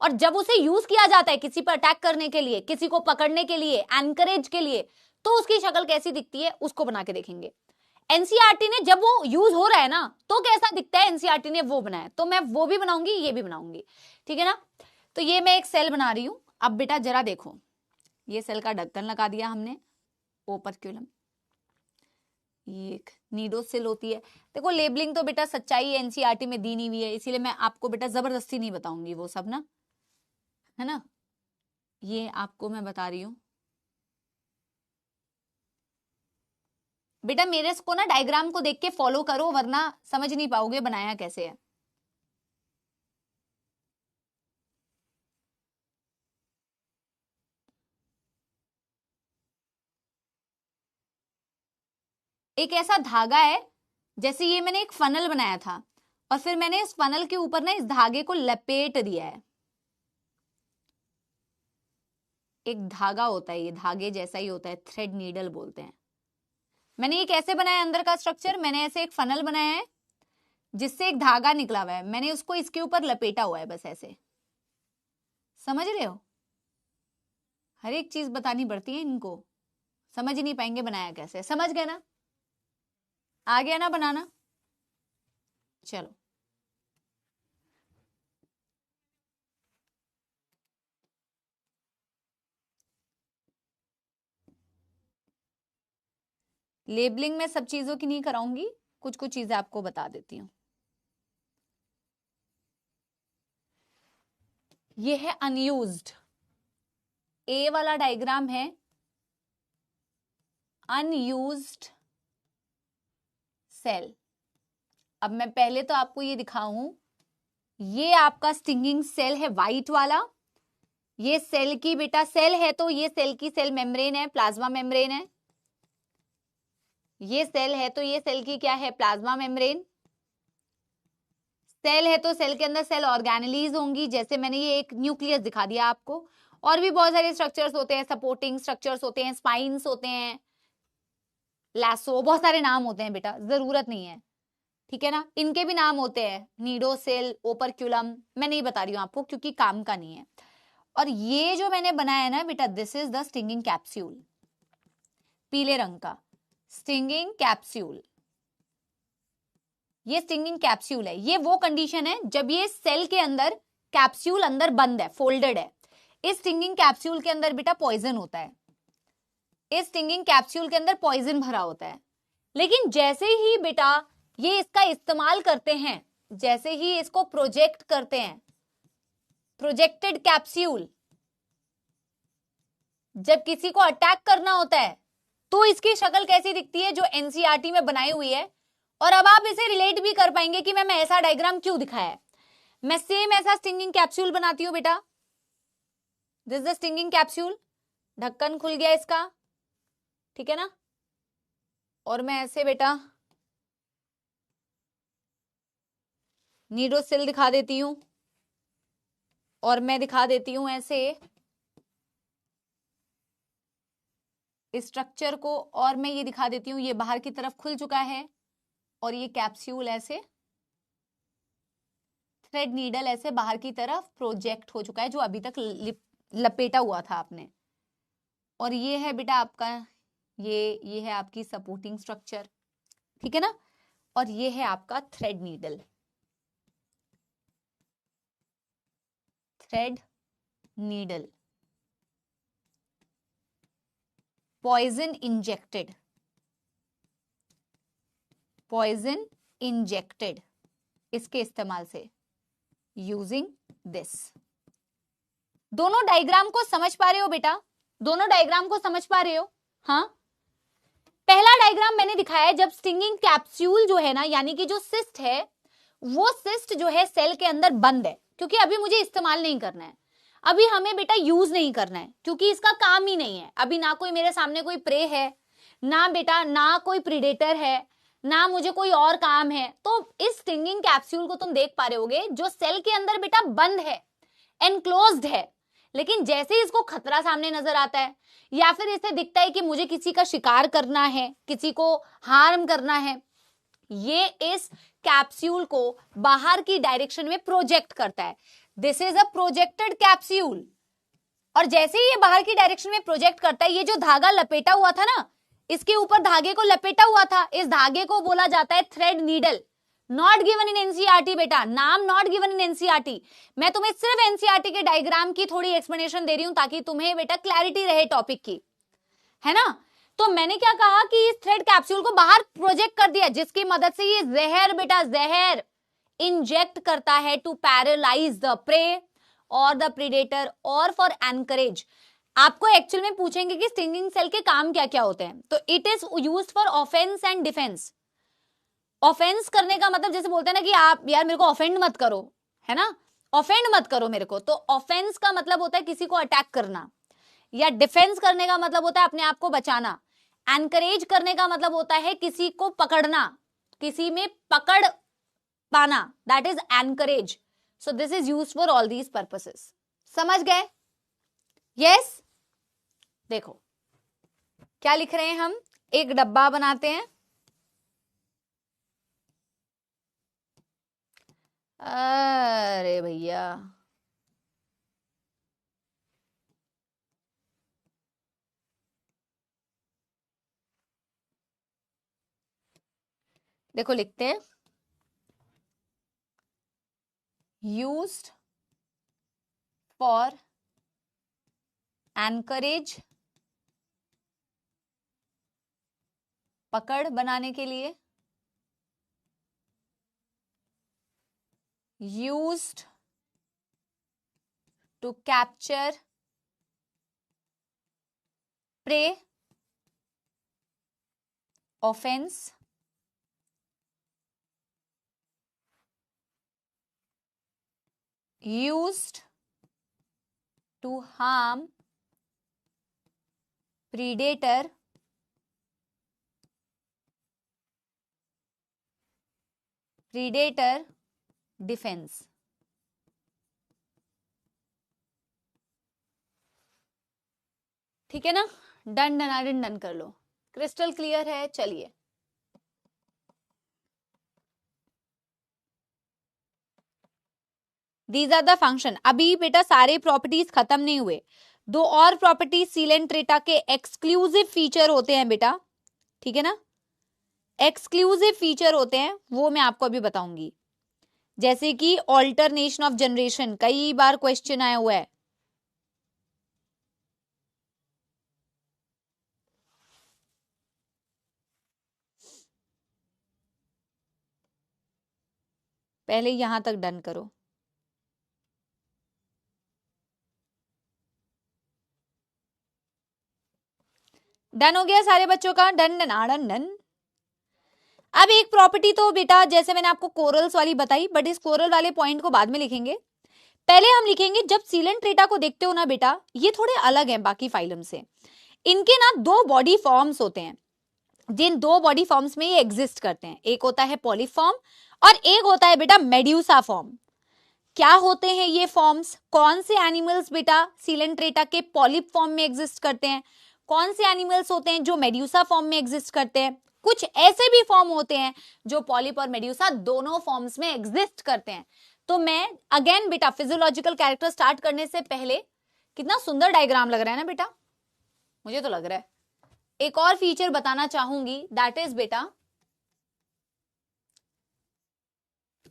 और जब उसे यूज किया जाता है किसी पर अटैक करने के लिए, किसी को पकड़ने के लिए, एंकरेज के लिए, तो उसकी शक्ल कैसी दिखती है उसको बना के देखेंगे। एनसीईआरटी ने जब वो यूज हो रहा है ना तो कैसा दिखता है, एनसीईआरटी ने वो बनाया, तो मैं वो भी बनाऊंगी, ये भी बनाऊंगी। ठीक है ना। तो ये मैं एक सेल बना रही हूं। अब बेटा जरा देखो, ये सेल का ढक्कन लगा दिया हमने, ओपर्क्यूलम, ये एक नीडोसिल होती है। देखो लेबलिंग तो बेटा सच्चाई एनसीईआरटी में दी नहीं हुई है, इसीलिए मैं आपको बेटा जबरदस्ती नहीं बताऊंगी वो सब ना, है ना। ये आपको मैं बता रही हूं बेटा, मेरे को ना डायग्राम को देख के फॉलो करो, वरना समझ नहीं पाओगे बनाया कैसे है। एक ऐसा धागा है, जैसे ये मैंने एक फनल बनाया था, और फिर मैंने इस फनल के ऊपर ना इस धागे को लपेट दिया है। एक धागा होता है, ये धागे जैसा ही होता है, थ्रेड नीडल बोलते हैं। मैंने ये कैसे बनाया अंदर का स्ट्रक्चर, मैंने ऐसे एक फनल बनाया है जिससे एक धागा निकला हुआ है, मैंने उसको इसके ऊपर लपेटा हुआ है, बस ऐसे। समझ रहे हो, हर एक चीज बतानी पड़ती है इनको, समझ ही नहीं पाएंगे बनाया कैसे। समझ गए ना? आ गया ना बनाना? चलो, लेबलिंग में सब चीजों की नहीं कराऊंगी, कुछ कुछ चीजें आपको बता देती हूँ। ये है अनयूज्ड, ए वाला डायग्राम है अनयूज्ड सेल। अब मैं पहले तो आपको ये दिखाऊं, ये आपका स्टिंगिंग सेल है व्हाइट वाला, ये सेल की बेटा सेल है तो ये सेल की सेल मेम्ब्रेन है, प्लाज्मा मेम्ब्रेन है। ये सेल है तो ये सेल की क्या है, प्लाज्मा मेम्ब्रेन। सेल है तो सेल के अंदर सेल ऑर्गेनेलीज होंगी, जैसे मैंने ये एक न्यूक्लियस दिखा दिया आपको। और भी बहुत सारे स्ट्रक्चर्स होते हैं, सपोर्टिंग स्ट्रक्चर्स होते हैं, स्पाइन्स होते हैं, लैसो, बहुत सारे नाम होते हैं बेटा, जरूरत नहीं है, ठीक है ना। इनके भी नाम होते हैं, नीडो सेल, ओपरक्यूलम, मैं नहीं बता रही हूँ आपको क्योंकि काम का नहीं है। और ये जो मैंने बनाया है ना बेटा, this is the stinging capsule, पीले रंग का स्टिंगिंग कैप्सूल। ये स्टिंगिंग कैप्सूल है, ये वो कंडीशन है जब ये सेल के अंदर कैप्सूल अंदर बंद है, फोल्डेड है। इस स्टिंगिंग कैप्सूल के अंदर बेटा पॉइजन होता है, इस स्टिंगिंग कैप्सूल के अंदर पॉइजन भरा होता है। लेकिन जैसे ही बेटा ये इसका इस्तेमाल करते हैं, जैसे ही इसको प्रोजेक्ट करते हैं, प्रोजेक्टेड कैप्सूल, जब किसी को अटैक करना होता है तो इसकी शक्ल कैसी दिखती है, जो एनसीईआरटी में बनाई हुई है। और अब आप इसे रिलेट भी कर पाएंगे कि मैं ऐसा डायग्राम क्यों दिखाया है। मैं सेम ऐसा स्टिंगिंग कैप्सूल बनाती हूं बेटा, दिस द स्टिंगिंग कैप्सूल, ढक्कन खुल गया इसका, ठीक है ना। और मैं ऐसे बेटा नीडोसिल दिखा देती हूं, और मैं दिखा देती हूं ऐसे स्ट्रक्चर को, और मैं ये दिखा देती हूं ये बाहर की तरफ खुल चुका है, और ये कैप्सूल ऐसे थ्रेड नीडल ऐसे बाहर की तरफ प्रोजेक्ट हो चुका है, जो अभी तक लपेटा हुआ था आपने। और ये है बेटा आपका, ये है आपकी सपोर्टिंग स्ट्रक्चर, ठीक है ना। और ये है आपका thread needle, thread needle, poison injected, poison injected इसके इस्तेमाल से, यूजिंग दिस। दोनों डायग्राम को समझ पा रहे हो बेटा? दोनों डायग्राम को समझ पा रहे हो? हाँ, पहला डायग्राम मैंने दिखाया है जब स्टिंगिंग कैप्सूल जो है ना, यानी कि जो सिस्ट है, वो सिस्ट जो है सेल के अंदर बंद है, क्योंकि अभी मुझे इस्तेमाल नहीं करना है, अभी हमें बेटा यूज नहीं करना है, क्योंकि इसका काम ही नहीं है। अभी ना कोई मेरे सामने कोई प्रे है, ना बेटा ना कोई प्रीडेटर है, ना मुझे कोई और काम है। तो इस स्टिंगिंग कैप्सूल को तुम देख पा रहे होगे, जो सेल के अंदर बेटा बंद है, एनक्लोज्ड है। लेकिन जैसे ही इसको खतरा सामने नजर आता है, या फिर इसे दिखता है कि मुझे किसी का शिकार करना है, किसी को हार्म करना है, ये इस कैप्सूल को बाहर की डायरेक्शन में प्रोजेक्ट करता है। This is a projected capsule. और जैसे ही ये बाहर की डायरेक्शन में प्रोजेक्ट करता है, ये जो धागा लपेटा हुआ था ना, इसके ऊपर धागे को लपेटा हुआ था, इस धागे को बोला जाता है thread needle. Not given in NCERT बेटा, नाम नॉट गिवन इन एनसीईआरटी। मैं तुम्हें सिर्फ एनसीईआरटी के डायग्राम की थोड़ी एक्सप्लेनेशन दे रही हूं, ताकि तुम्हें बेटा क्लैरिटी रहे टॉपिक की, है ना। तो मैंने क्या कहा कि इस थ्रेड कैप्सूल को बाहर प्रोजेक्ट कर दिया, जिसकी मदद से ये जहर बेटा जहर इंजेक्ट करता है टू पैरालाइज द प्रे और द प्रीडेटर और फॉर एनकरेज। आपको एक्चुअल में पूछेंगे कि स्टिंगिंग सेल के काम क्या क्या होते हैं, तो it is used for offence and defence. Offence करने का मतलब जैसे बोलते हैं ना कि आप यार मेरे को ऑफेंड मत करो, है ना, ऑफेंड मत करो मेरे को। तो ऑफेंस का मतलब होता है किसी को अटैक करना, या डिफेंस करने का मतलब होता है अपने आप को बचाना। एनकरेज करने का मतलब होता है किसी को पकड़ना, किसी में पकड़ पाना, that is encourage. So this is used for all these purposes. समझ गए? यस। देखो क्या लिख रहे हैं हम, एक डब्बा बनाते हैं, अरे भैया देखो लिखते हैं, यूज्ड फॉर एंकरेज, पकड़ बनाने के लिए, used to capture prey, offence, used to harm predator, predator defense। ठीक है ना, डन डन डन कर लो, क्रिस्टल क्लियर है। चलिए दीज आर द फंक्शन। अभी बेटा सारे प्रॉपर्टीज खत्म नहीं हुए, दो और प्रॉपर्टीज सीलेंट्रेटा के एक्सक्लूसिव फीचर होते हैं बेटा, ठीक है ना, एक्सक्लूसिव फीचर होते हैं, वो मैं आपको अभी बताऊंगी। जैसे कि ऑल्टरनेशन ऑफ जनरेशन, कई बार क्वेश्चन आया हुआ है। पहले यहां तक डन करो। डन हो गया सारे बच्चों का, डन डन डन डन। अब एक प्रॉपर्टी तो बेटा जैसे मैंने आपको कोरल्स वाली बताई, बट इस कोरल वाले पॉइंट को बाद में लिखेंगे। पहले हम लिखेंगे, जब सीलेंट्रेटा को देखते हो ना बेटा, ये थोड़े अलग हैं बाकी फाइलम से। इनके ना दो बॉडी फॉर्म्स होते हैं, जिन दो बॉडी फॉर्म्स में ये एग्जिस्ट करते हैं। एक होता है पॉलीफॉर्म और एक होता है बेटा मेड्यूसा फॉर्म। क्या होते हैं ये फॉर्म्स? कौन से एनिमल्स बेटा सीलेंट्रेटा के पॉलिप फॉर्म में एग्जिस्ट करते हैं, कौन से एनिमल्स होते हैं जो मेड्यूसा फॉर्म में एग्जिस्ट करते हैं। कुछ ऐसे भी फॉर्म होते हैं जो पॉलिप और मेड्यूसा दोनों फॉर्म्स में एग्जिस्ट करते हैं। तो मैं अगेन बेटा फिजियोलॉजिकल कैरेक्टर स्टार्ट करने से पहले, कितना सुंदर डायग्राम लग रहा है ना बेटा, मुझे तो लग रहा है। एक और फीचर बताना चाहूंगी, दैट इज बेटा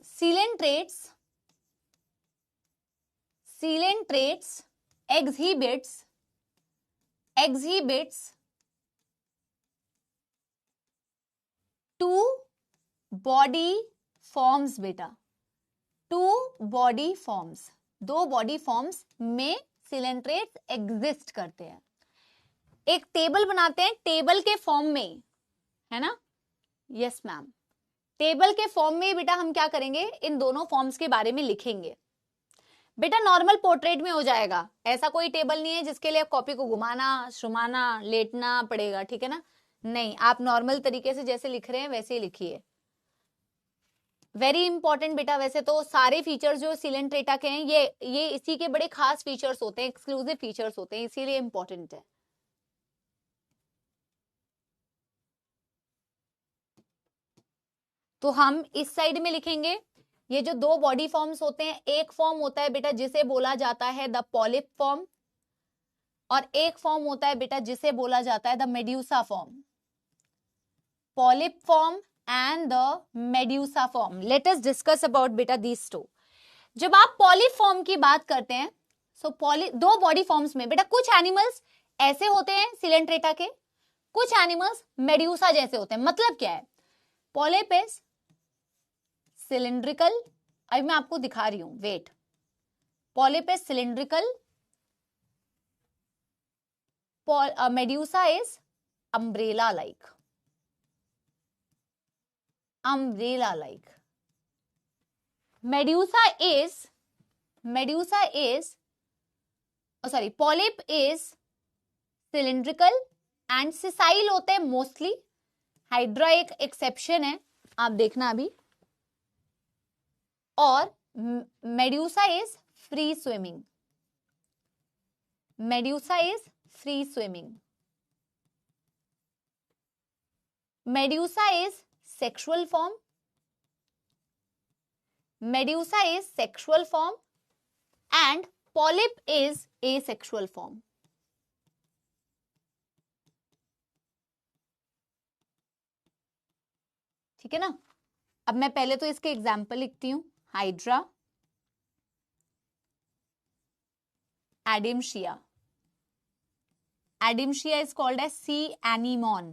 coelenterates exhibits two body forms बेटा, टू बॉडी फॉर्म्स, दो बॉडी फॉर्म्स में सीलेंट्रेट्स एग्जिस्ट करते हैं। एक टेबल बनाते हैं, टेबल के फॉर्म में, है ना, यस मैम, टेबल के फॉर्म में बेटा हम क्या करेंगे, इन दोनों फॉर्म्स के बारे में लिखेंगे। बेटा नॉर्मल पोर्ट्रेट में हो जाएगा, ऐसा कोई टेबल नहीं है जिसके लिए कॉपी को घुमाना, शुमाना, लेटना पड़ेगा, ठीक है ना, नहीं, आप नॉर्मल तरीके से जैसे लिख रहे हैं वैसे ही लिखिए। वेरी इंपॉर्टेंट बेटा, वैसे तो सारे फीचर्स जो सीलेंट्रेटा के हैं ये इसी के बड़े खास फीचर्स होते हैं, एक्सक्लूसिव फीचर्स होते हैं, इसीलिए इंपॉर्टेंट है। तो हम इस साइड में लिखेंगे, ये जो दो बॉडी फॉर्म्स होते हैं, एक फॉर्म होता है बेटा जिसे बोला जाता है द पॉलिप फॉर्म, और एक फॉर्म होता है बेटा जिसे बोला जाता है the medusa form. Polyp form and the medusa form, let us discuss about बेटा दीस टू। जब आप पॉलिप फॉर्म की बात करते हैं, सो दो बॉडी फॉर्म्स में बेटा कुछ एनिमल्स ऐसे होते हैं सीलेंट्रेटा के, कुछ एनिमल्स मेड्यूसा जैसे होते हैं। मतलब क्या है, पॉलिप इज सिलिंड्रिकल, अभी मैं आपको दिखा रही हूं, wait, polyp is cylindrical, medusa is umbrella like, medusa is sorry, polyp is cylindrical and sessile होते हैं मोस्टली, हाइड्रा एक एक्सेप्शन है, आप देखना अभी, और medusa is free swimming, medusa is free swimming, medusa is sexual form, medusa is sexual form and polyp is asexual form। ठीक है ना, अब मैं पहले तो इसके एग्जाम्पल लिखती हूं, Hydra, Adamsia, Adamsia is called as sea anemone.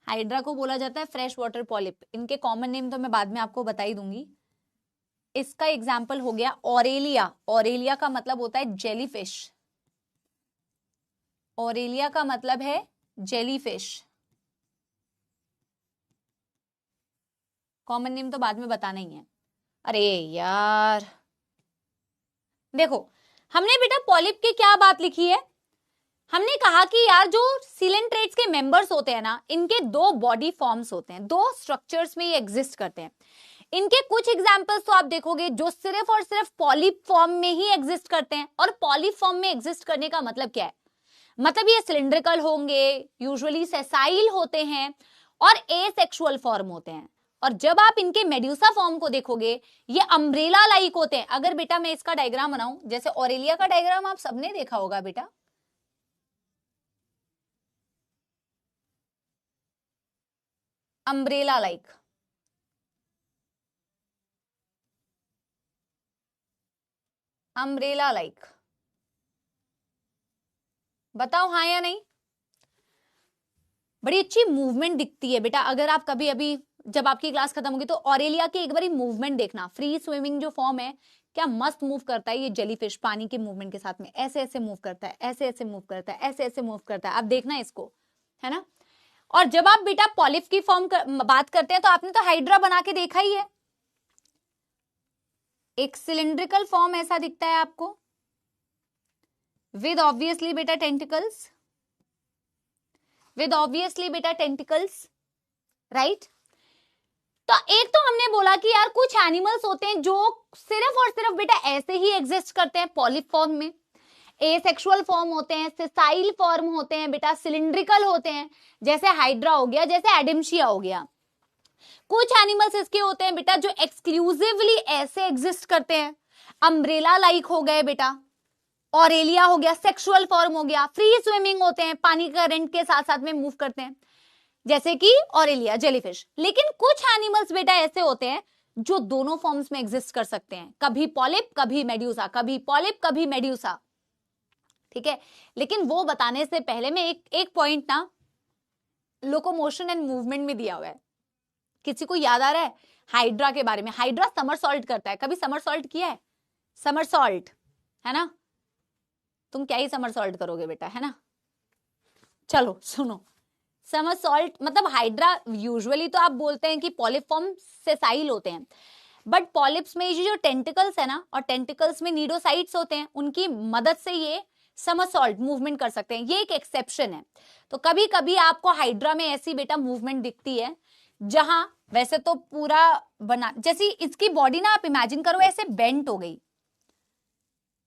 Hydra को बोला जाता है फ्रेश वाटर पॉलिप, इनके कॉमन नेम तो मैं बाद में आपको बता ही दूंगी। इसका एग्जाम्पल हो गया ऑरेलिया, ऑरेलिया का मतलब होता है जेलीफिश, ऑरेलिया का मतलब है जेलीफिश। कॉमन नेम तो बाद में बताना ही है। अरे यार देखो, हमने बेटा पॉलिप की क्या बात लिखी है, हमने कहा कि यार जो सिलेंट्रेट्स के मेंबर्स होते हैं ना, इनके दो बॉडी फॉर्म्स होते हैं, दो स्ट्रक्चर्स में ये एग्जिस्ट करते हैं। इनके कुछ एग्जांपल्स तो आप देखोगे जो सिर्फ और सिर्फ पॉलिप फॉर्म में ही एग्जिस्ट करते हैं। और पॉलिप फॉर्म में एग्जिस्ट करने का मतलब क्या है, मतलब ये सिलिंड्रिकल होंगे, यूजुअली सेसाइल होते हैं और एसेक्सुअल फॉर्म होते हैं। और जब आप इनके मेड्यूसा फॉर्म को देखोगे, ये अम्ब्रेला लाइक होते हैं। अगर बेटा मैं इसका डायग्राम बनाऊं, जैसे ऑरेलिया का डायग्राम आप सबने देखा होगा बेटा, अम्ब्रेला लाइक, अम्ब्रेला लाइक, बताओ हाँ या नहीं। बड़ी अच्छी मूवमेंट दिखती है बेटा, अगर आप कभी अभी जब आपकी क्लास खत्म होगी तो ऑरेलिया की एक बारी मूवमेंट देखना, फ्री स्विमिंग जो फॉर्म है, क्या मस्त मूव करता है ये जेलीफिश, पानी के मूवमेंट के साथ में ऐसे ऐसे मूव करता है, ऐसे ऐसे मूव करता है, ऐसे ऐसे मूव करता है, आप देखना इसको, है ना। और जब आप बेटा पॉलिप की बात करते हैं तो आपने तो हाइड्रा बना के देखा ही है, एक सिलिंड्रिकल फॉर्म ऐसा दिखता है आपको, विद ऑब्वियसली बेटा टेंटिकल्स, विद ऑब्वियसली बेटा टेंटिकल्स, राइट। तो एक तो हमने बोला कि यार कुछ एनिमल्स होते हैं जो सिर्फ और सिर्फ बेटा ऐसे ही एग्जिस्ट करते हैं पॉलिप फॉर्म में, एसेक्सुअल फॉर्म होते हैं, सेसाइल फॉर्म होते हैं बेटा, सिलिंड्रिकल होते हैं, जैसे हाइड्रा हो गया, जैसे एडिमशिया हो गया। कुछ एनिमल्स इसके होते हैं बेटा जो एक्सक्लूसिवली ऐसे एग्जिस्ट करते हैं, अम्ब्रेला लाइक हो गए बेटा, ऑरेलिया हो गया, सेक्सुअल फॉर्म हो गया, फ्री स्विमिंग होते हैं, पानी करंट के साथ साथ में मूव करते हैं, जैसे कि ऑरेलिया जेलीफिश। लेकिन कुछ एनिमल्स बेटा ऐसे होते हैं जो दोनों फॉर्म्स में एग्जिस्ट कर सकते हैं, कभी पॉलिप कभी मेड्यूसा, कभी पॉलिप कभी मेड्यूसा, ठीक है। लेकिन वो बताने से पहले मैं एक पॉइंट ना लोकोमोशन एंड मूवमेंट में दिया हुआ है, किसी को याद आ रहा है हाइड्रा के बारे में? हाइड्रा समरसॉल्ट करता है, कभी समरसॉल्ट किया है? समरसॉल्ट, है ना, तुम क्या ही समरसॉल्ट करोगे बेटा, है ना। चलो सुनो, समरसॉल्ट मतलब हाइड्रा यूजुअली तो आप बोलते हैं कि पॉलिप फॉर्म सेसाइल होते हैं, बट पॉलिप्स में ये जो टेंटिकल्स है ना, और टेंटिकल्स में नीडोसाइट्स होते हैं, उनकी मदद से ये समरसॉल्ट मूवमेंट कर सकते हैं, ये एक एक्सेप्शन है। तो कभी कभी आपको हाइड्रा में ऐसी बेटा मूवमेंट दिखती है जहां वैसे तो पूरा बना, जैसी इसकी बॉडी ना आप इमेजिन करो ऐसे बेंट हो गई,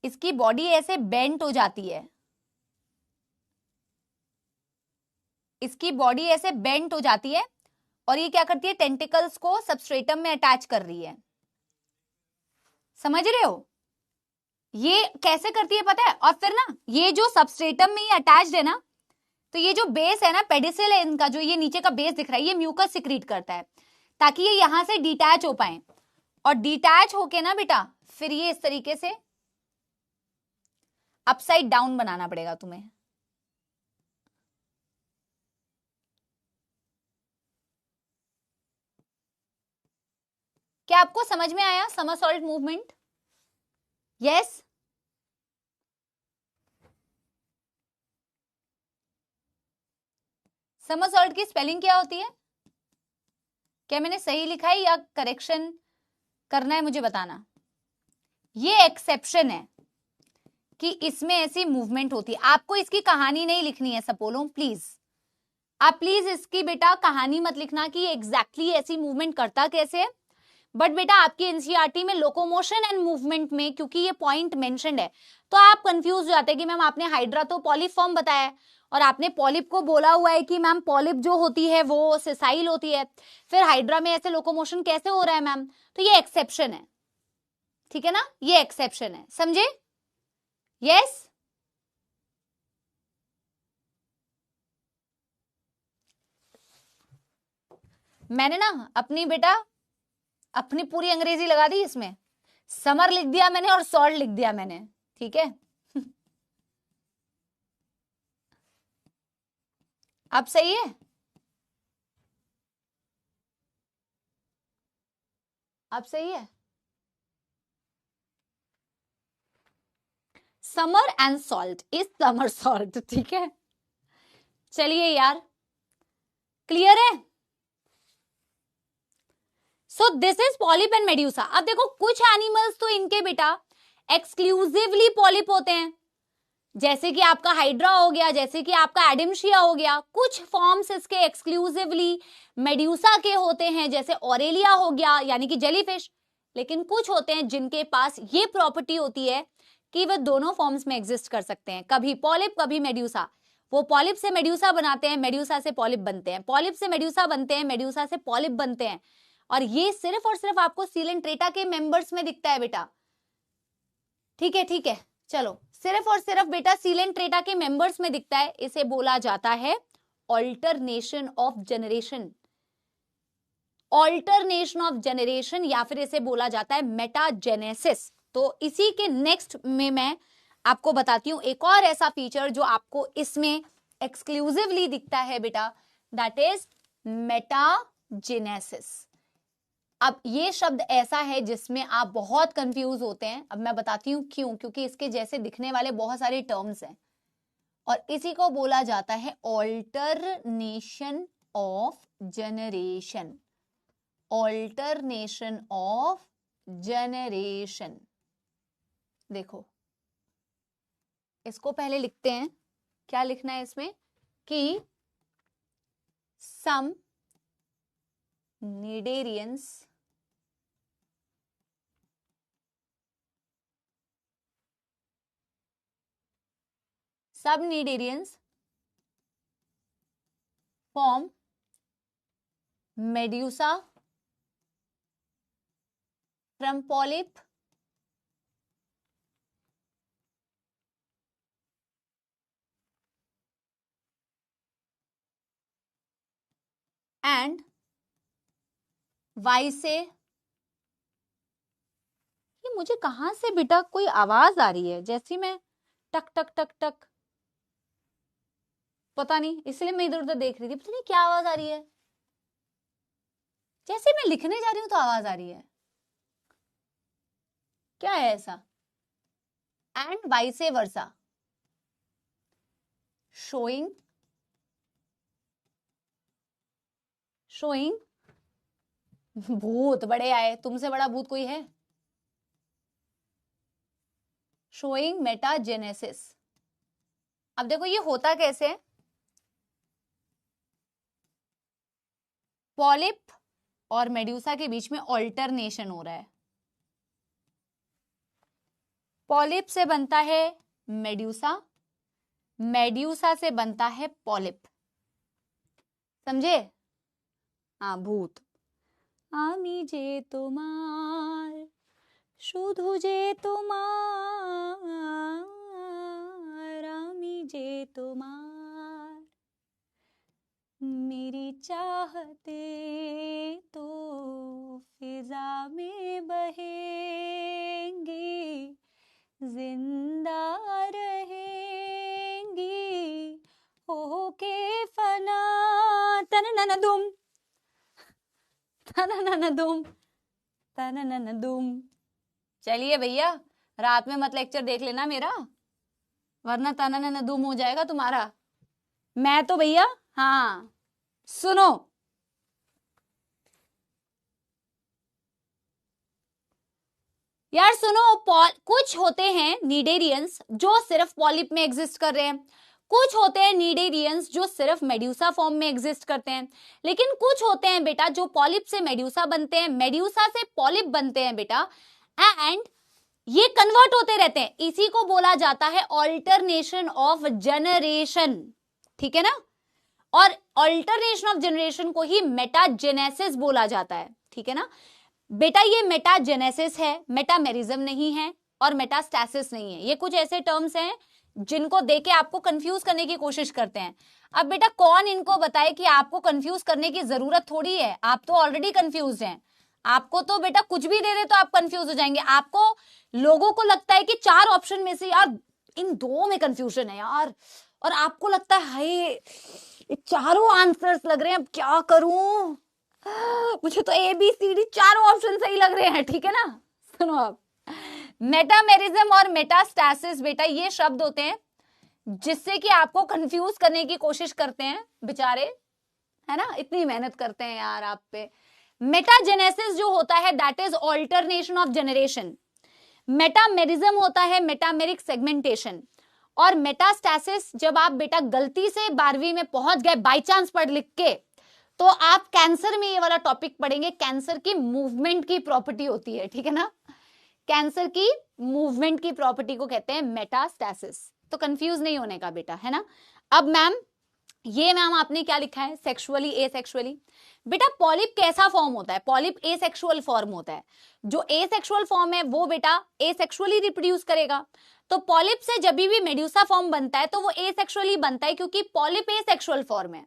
इसकी बॉडी ऐसे बेंट हो जाती है, इसकी बॉडी ऐसे बेंट हो जाती है, और ये क्या करती है, टेंटिकल्स को सबस्ट्रेटम में अटैच कर रही है, समझ रहे हो? ये कैसे करती है पता है? और फिर ना ये जो सबस्ट्रेटम में ये अटैच्ड है ना, तो ये जो बेस है ना, पेडिसिल है इनका, जो ये नीचे का बेस दिख रहा है, ये म्यूकस सिक्रीट करता है ताकि ये यहां से डिटैच हो पाए, और डिटैच होके ना बेटा फिर ये इस तरीके से अपसाइड डाउन बनाना पड़ेगा तुम्हें। क्या आपको समझ में आया समरसॉल्ट मूवमेंट? यस। समरसॉल्ट की स्पेलिंग क्या होती है? क्या मैंने सही लिखा है या करेक्शन करना है मुझे बताना। ये एक्सेप्शन है कि इसमें ऐसी मूवमेंट होती है, आपको इसकी कहानी नहीं लिखनी है सपोलो, प्लीज आप प्लीज इसकी बेटा कहानी मत लिखना कि एग्जैक्टली ऐसी मूवमेंट करता कैसे है, बट बेटा आपकी एनसीईआरटी में लोकोमोशन एंड मूवमेंट में क्योंकि ये पॉइंट मेंशन्ड है तो आप कंफ्यूज हो जाते हैं कि मैम आपने हाइड्रा तो पॉलिप फॉर्म बताया है और आपने पॉलिप को बोला हुआ है कि मैम पॉलिप जो होती है वो सेसाइल होती है, फिर हाइड्रा में ऐसे लोकोमोशन कैसे हो रहा है मैम? तो ये एक्सेप्शन है, ठीक है ना, ये एक्सेप्शन है, समझे? यस। मैंने ना अपनी बेटा अपनी पूरी अंग्रेजी लगा दी इसमें, समर लिख दिया मैंने और सॉल्ट लिख दिया मैंने, ठीक है। अब सही है, अब सही है। Summer and salt is summer salt, ठीक है। चलिए यार, क्लियर है। So this is polyp and medusa. अब देखो कुछ एनिमल्स तो इनके बेटा एक्सक्लूसिवली पॉलिप होते हैं, जैसे कि आपका हाइड्रा हो गया, जैसे कि आपका एडिमशिया हो गया। कुछ फॉर्म्स इसके एक्सक्लूसिवली मेड्यूसा के होते हैं, जैसे ऑरेलिया हो गया यानी कि जेलीफिश। लेकिन कुछ होते हैं जिनके पास ये प्रॉपर्टी होती है कि वह दोनों फॉर्म्स में एग्जिस्ट कर सकते हैं, कभी पॉलिप कभी मेड्यूसा। वो पॉलिप से मेड्यूसा बनाते हैं, मेड्यूसा से पॉलिप बनते हैं, पॉलिप से मेड्यूसा बनते हैं, मेड्यूसा से पॉलिप बनते हैं। और ये सिर्फ और सिर्फ आपको सीलेंट्रेटा के मेंबर्स में दिखता है बेटा, ठीक है, ठीक है। चलो, सिर्फ और सिर्फ बेटा सीलेंट्रेटा के मेंबर्स में दिखता है। इसे बोला जाता है alternation of generation, alternation of generation, या फिर इसे बोला जाता है मेटाजेनेसिस। तो इसी के नेक्स्ट में मैं आपको बताती हूं एक और ऐसा फीचर जो आपको इसमें एक्सक्लूसिवली दिखता है बेटा, दैट इज मेटाजेनेसिस। अब ये शब्द ऐसा है जिसमें आप बहुत कंफ्यूज होते हैं। अब मैं बताती हूं क्यों, क्योंकि इसके जैसे दिखने वाले बहुत सारे टर्म्स हैं और इसी को बोला जाता है alternation of generation, alternation of generation. देखो, इसको पहले लिखते हैं, क्या लिखना है इसमें कि सम cnidarians subnidarians form medusa from polyp and vice। ये मुझे कहां से बेटा कोई आवाज आ रही है, जैसी मैं टक टक टक टक, पता नहीं, इसलिए मैं इधर उधर देख रही थी, पता नहीं क्या आवाज आ रही है। जैसे मैं लिखने जा रही हूं तो आवाज आ रही है, क्या है ऐसा। एंड वाइस वर्सा, शोइंग भूत बड़े आए, तुमसे बड़ा भूत कोई है। Showing metagenesis. अब देखो ये होता कैसे है, पॉलिप और मेड्यूसा के बीच में ऑल्टरनेशन हो रहा है। पॉलिप से बनता है मेड्यूसा, मेड्यूसा से बनता है पॉलिप, समझे। हाँ, भूत। আমি যে তোমার, শুধু যে তোমার, আমি যে তোমার, मेरी चाहते तो फिजा में बहेंगी, जिंदा रहेंगी होके फना। तनननदुम तनननदुम तनननदुम। चलिए भैया, रात में मत लेक्चर देख लेना मेरा, वरना तनननदुम हो जाएगा तुम्हारा। मैं तो भैया, हाँ सुनो, यार सुनो, कुछ होते हैं नीडेरियंस जो सिर्फ पॉलिप में एग्जिस्ट कर रहे हैं, कुछ होते हैं नीडेरियंस जो सिर्फ मेड्यूसा फॉर्म में एग्जिस्ट करते हैं, लेकिन कुछ होते हैं बेटा जो पॉलिप से मेड्यूसा बनते हैं, मेड्यूसा से पॉलिप बनते हैं बेटा, एंड ये कन्वर्ट होते रहते हैं। इसी को बोला जाता है ऑल्टरनेशन ऑफ जनरेशन, ठीक है ना। और ऑल्टरनेशन ऑफ जनरेशन को ही मेटाजेनेसिस बोला जाता है, ठीक है ना बेटा। ये मेटाजेनेसिस है, मेटामेरिज्म नहीं है और मेटास्टैसिस नहीं है। ये कुछ ऐसे टर्म्स हैं जिनको देके आपको कंफ्यूज करने की कोशिश करते हैं। अब बेटा कौन इनको बताए कि आपको कंफ्यूज करने की जरूरत थोड़ी है, आप तो ऑलरेडी कंफ्यूज हैं। आपको तो बेटा कुछ भी दे दे तो आप कंफ्यूज हो जाएंगे। आपको लोगों को लगता है कि 4 ऑप्शन में से यार इन 2 में कंफ्यूजन है यार, और आपको लगता है हाय ये चारों आंसर्स लग रहे हैं, अब क्या करूं, मुझे तो ABCD चारों ऑप्शन सही लग रहे हैं। ठीक है ना, सुनो आप, मेटामेरिज्म और मेटास्टैसिस बेटा ये शब्द होते हैं जिससे कि आपको कंफ्यूज करने की कोशिश करते हैं बेचारे, है ना, इतनी मेहनत करते हैं यार आप पे। मेटाजेनेसिस जो होता है that is alternation of generation, metamerism होता है मेटामेरिक सेगमेंटेशन, और मेटास्टैसिस जब आप बेटा गलती से 12वीं में पहुंच गए बाय चांस पढ़ लिख के, तो आप कैंसर में ये वाला टॉपिक पढ़ेंगे, कैंसर की मूवमेंट की प्रॉपर्टी होती है। ठीक है ना, कैंसर की मूवमेंट की प्रॉपर्टी को कहते हैं मेटास्टैसिस। तो कंफ्यूज नहीं होने का बेटा, है ना। अब मैम ये मैम आपने क्या लिखा है, सेक्सुअली एसेक्सुअली। बेटा पॉलिप कैसा फॉर्म होता है, पॉलिप एसेक्सुअल फॉर्म होता है। जो एसेक्सुअल फॉर्म है वो बेटा एसेक्सुअली रिप्रोड्यूस करेगा। तो पॉलिप से जब भी मेड्यूसा फॉर्म बनता है तो वो एसेक्सुअली बनता है, क्योंकि पॉलिप एसेक्सुअल फॉर्म है।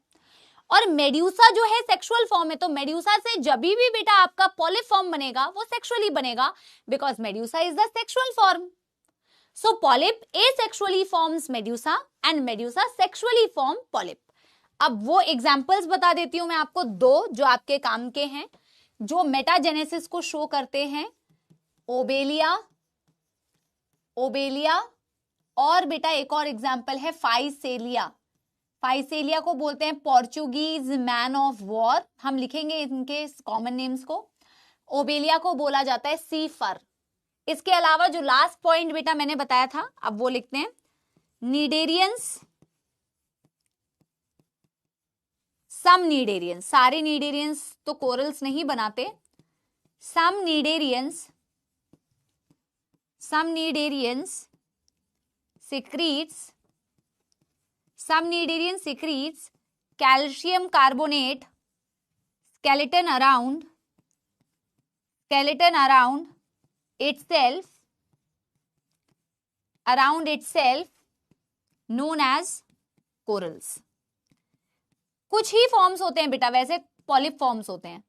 और मेड्यूसा जो है सेक्सुअल फॉर्म है, तो मेड्यूसा से जब भी बेटा आपका पॉलिप फॉर्म बनेगा वो सेक्सुअली बनेगा, because medusa is the sexual form. So polyp asexually forms medusa and medusa sexually form polyp. अब वो एग्जांपल्स बता देती हूं मैं आपको 2 जो आपके काम के हैं, जो मेटाजेनेसिस को शो करते हैं, ओबेलिया, ओबेलिया, और बेटा एक और एग्जांपल है फाइसेलिया। फाइसेलिया को बोलते हैं पोर्चुगीज मैन ऑफ वॉर, हम लिखेंगे इनके कॉमन नेम्स को। ओबेलिया को बोला जाता है सी फर। इसके अलावा जो लास्ट पॉइंट बेटा मैंने बताया था, अब वो लिखते हैं, नीडेरियंस, सम नीडेरियंस, सारे नीडेरियंस तो कोरल्स नहीं बनाते, सम नीडेरियंस secretes, some Cnidarian secretes calcium carbonate skeleton around itself known as corals। कुछ ही फॉर्म्स होते हैं बेटा, वैसे पॉलिप फॉर्म्स होते हैं,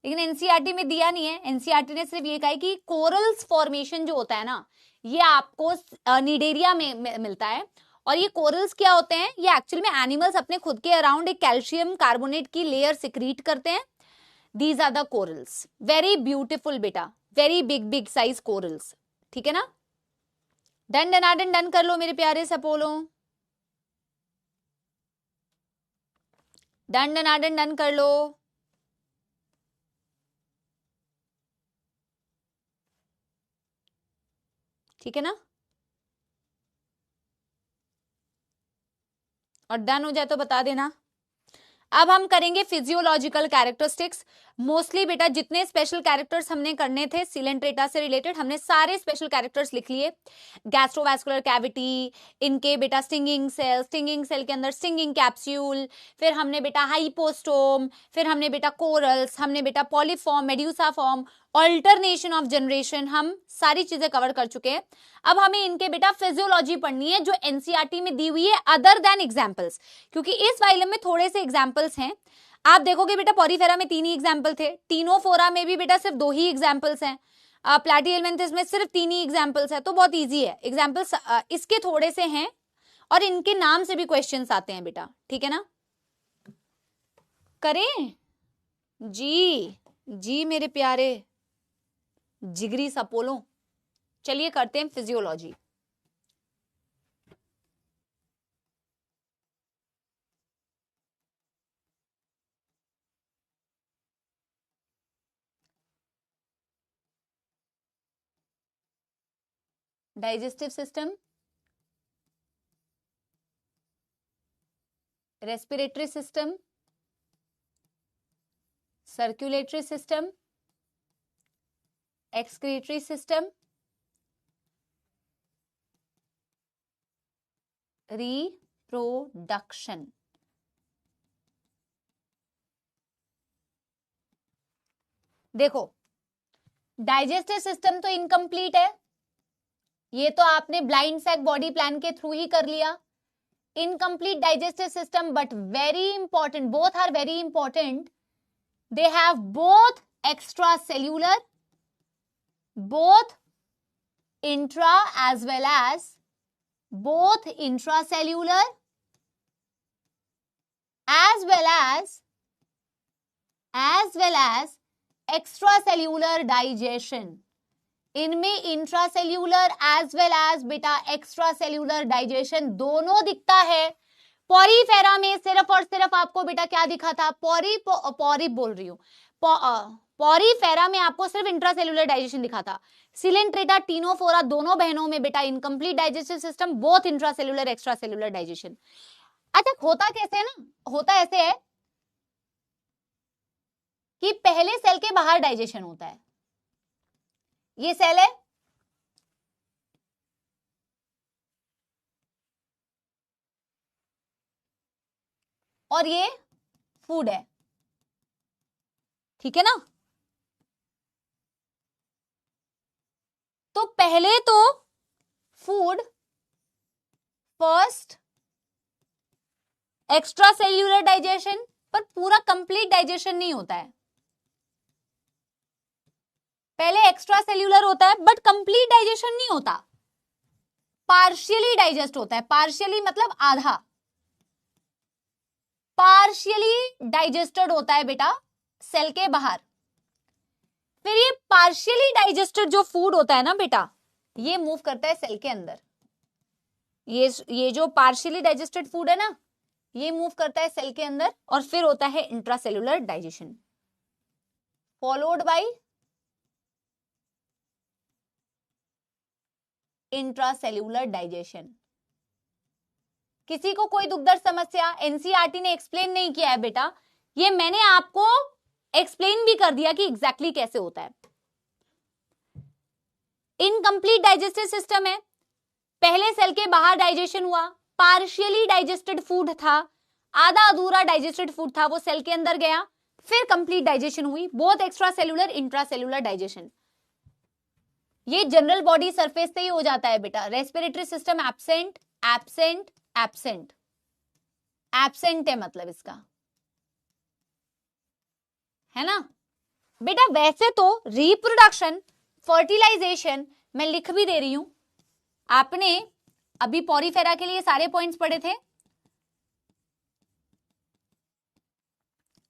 लेकिन एनसीईआरटी में दिया नहीं है। एनसीईआरटी ने सिर्फ ये कहा है कि कोरल्स फॉर्मेशन जो होता है ना, ये आपको निडेरिया में मिलता है। और ये कोरल्स क्या होते हैं, ये एक्चुअल में एनिमल्स अपने खुद के अराउंड एक कैल्शियम कार्बोनेट की लेयर सिक्रीट करते हैं। These are the corals, very beautiful बेटा, वेरी बिग साइज कोरल्स। ठीक है ना, डन डनाडन डन कर लो मेरे प्यारे सपोलो, डन डनाडन डन कर लो। ठीक है ना, और डन हो जाए तो बता देना। अब हम करेंगे फिजियोलॉजिकल कैरेक्टरिस्टिक्स। मोस्टली बेटा जितने स्पेशल कैरेक्टर्स हमने करने थे सिलेंट्रेटा से रिलेटेड, हमने सारे स्पेशल कैरेक्टर्स लिख लिए। गैस्ट्रोवैस्कुलर कैविटी, इनके बेटा स्टिंगिंग सेल के अंदर स्टिंगिंग कैप्सूल, फिर हमने बेटा हाइपोस्टोम, फिर हमने बेटा कोरल्स, हमने बेटा polyform, medusa form, alternation of generation, हम सारी चीजें कवर कर चुके हैं। अब हमें इनके बेटा फिजियोलॉजी पढ़नी है जो एनसीईआरटी में दी हुई है, अदर देन एग्जाम्पल्स, क्योंकि इस फाइलम में थोड़े से एग्जाम्पल्स हैं। आप देखोगे बेटा पॉरीफेरा में 3 ही एग्जाम्पल थे, टीनोफोरा में भी बेटा सिर्फ 2 ही एग्जाम्पल्स हैं, प्लैटिहेल्मिन्थस में सिर्फ 3 ही एग्जाम्पल्स है, तो बहुत ईजी है एग्जाम्पल्स। इसके थोड़े से हैं और इनके नाम से भी क्वेश्चंस आते हैं बेटा। ठीक है ना, करें जी जी मेरे प्यारे जिगरी सपोलो। चलिए करते हैं physiology. Digestive system, respiratory system, circulatory system, excretory system, reproduction. देखो डाइजेस्टिव सिस्टम तो इनकम्प्लीट है, ये तो आपने ब्लाइंड सैक बॉडी प्लान के थ्रू ही कर लिया। Incomplete digestive system but very important, both are very important, they have both extracellular, both intra as well as both intracellular as well as extracellular digestion. इनमें intracellular as well as बेटा extracellular digestion दोनों दिखता है। Porifera में सिर्फ और सिर्फ आपको बेटा क्या दिखा था, पॉरी बोल रही हूँ, पॉरीफेरा में आपको सिर्फ इंट्रासेल्यूलर डाइजेशन दिखा था। सिलेंट्रेटा, टीनोफोरा दोनों बहनों में बेटा incomplete digestive system, both intracellular extracellular digestion. अच्छा होता कैसे है ना, होता ऐसे है कि पहले सेल के बाहर डाइजेशन होता है, ये सेल है, और ये फूड है, ठीक है ना। तो पहले तो food first extra cellular digestion, पर पूरा कंप्लीट डाइजेशन नहीं होता है। पहले एक्स्ट्रा सेल्यूलर होता है बट कंप्लीट डाइजेशन नहीं होता, पार्शियली डाइजेस्ट होता है। पार्शियली मतलब आधा, पार्शियली डाइजेस्टेड होता है बेटा सेल के बाहर। फिर ये पार्शियली डाइजेस्टेड जो फूड होता है ना बेटा, ये मूव करता है सेल के अंदर। ये जो पार्शियली डाइजेस्टेड फूड है ना, ये मूव करता है सेल के अंदर, और फिर होता है intracellular digestion, followed by intracellular digestion. किसी को कोई दुख दर्द समस्या, एनसीईआरटी ने एक्सप्लेन नहीं किया है बेटा, ये मैंने आपको एक्सप्लेन भी कर दिया कि एग्जैक्टली कैसे होता है। इनकम्प्लीट डाइजेस्टिव सिस्टम है, पहले सेल के बाहर डाइजेशन हुआ, पार्शियली डाइजेस्टेड फूड था, आधा अधूरा डाइजेस्टेड फूड था, वो सेल के अंदर गया, फिर कंप्लीट डाइजेशन हुई, both extra cellular intracellular digestion. ये जनरल बॉडी सरफेस से ही हो जाता है बेटा। Respiratory system absent absent absent, absent है मतलब इसका, है ना बेटा। वैसे तो रिप्रोडक्शन, फर्टिलाइजेशन मैं लिख भी दे रही हूं, आपने अभी पॉरीफेरा के लिए सारे पॉइंट्स पढ़े थे।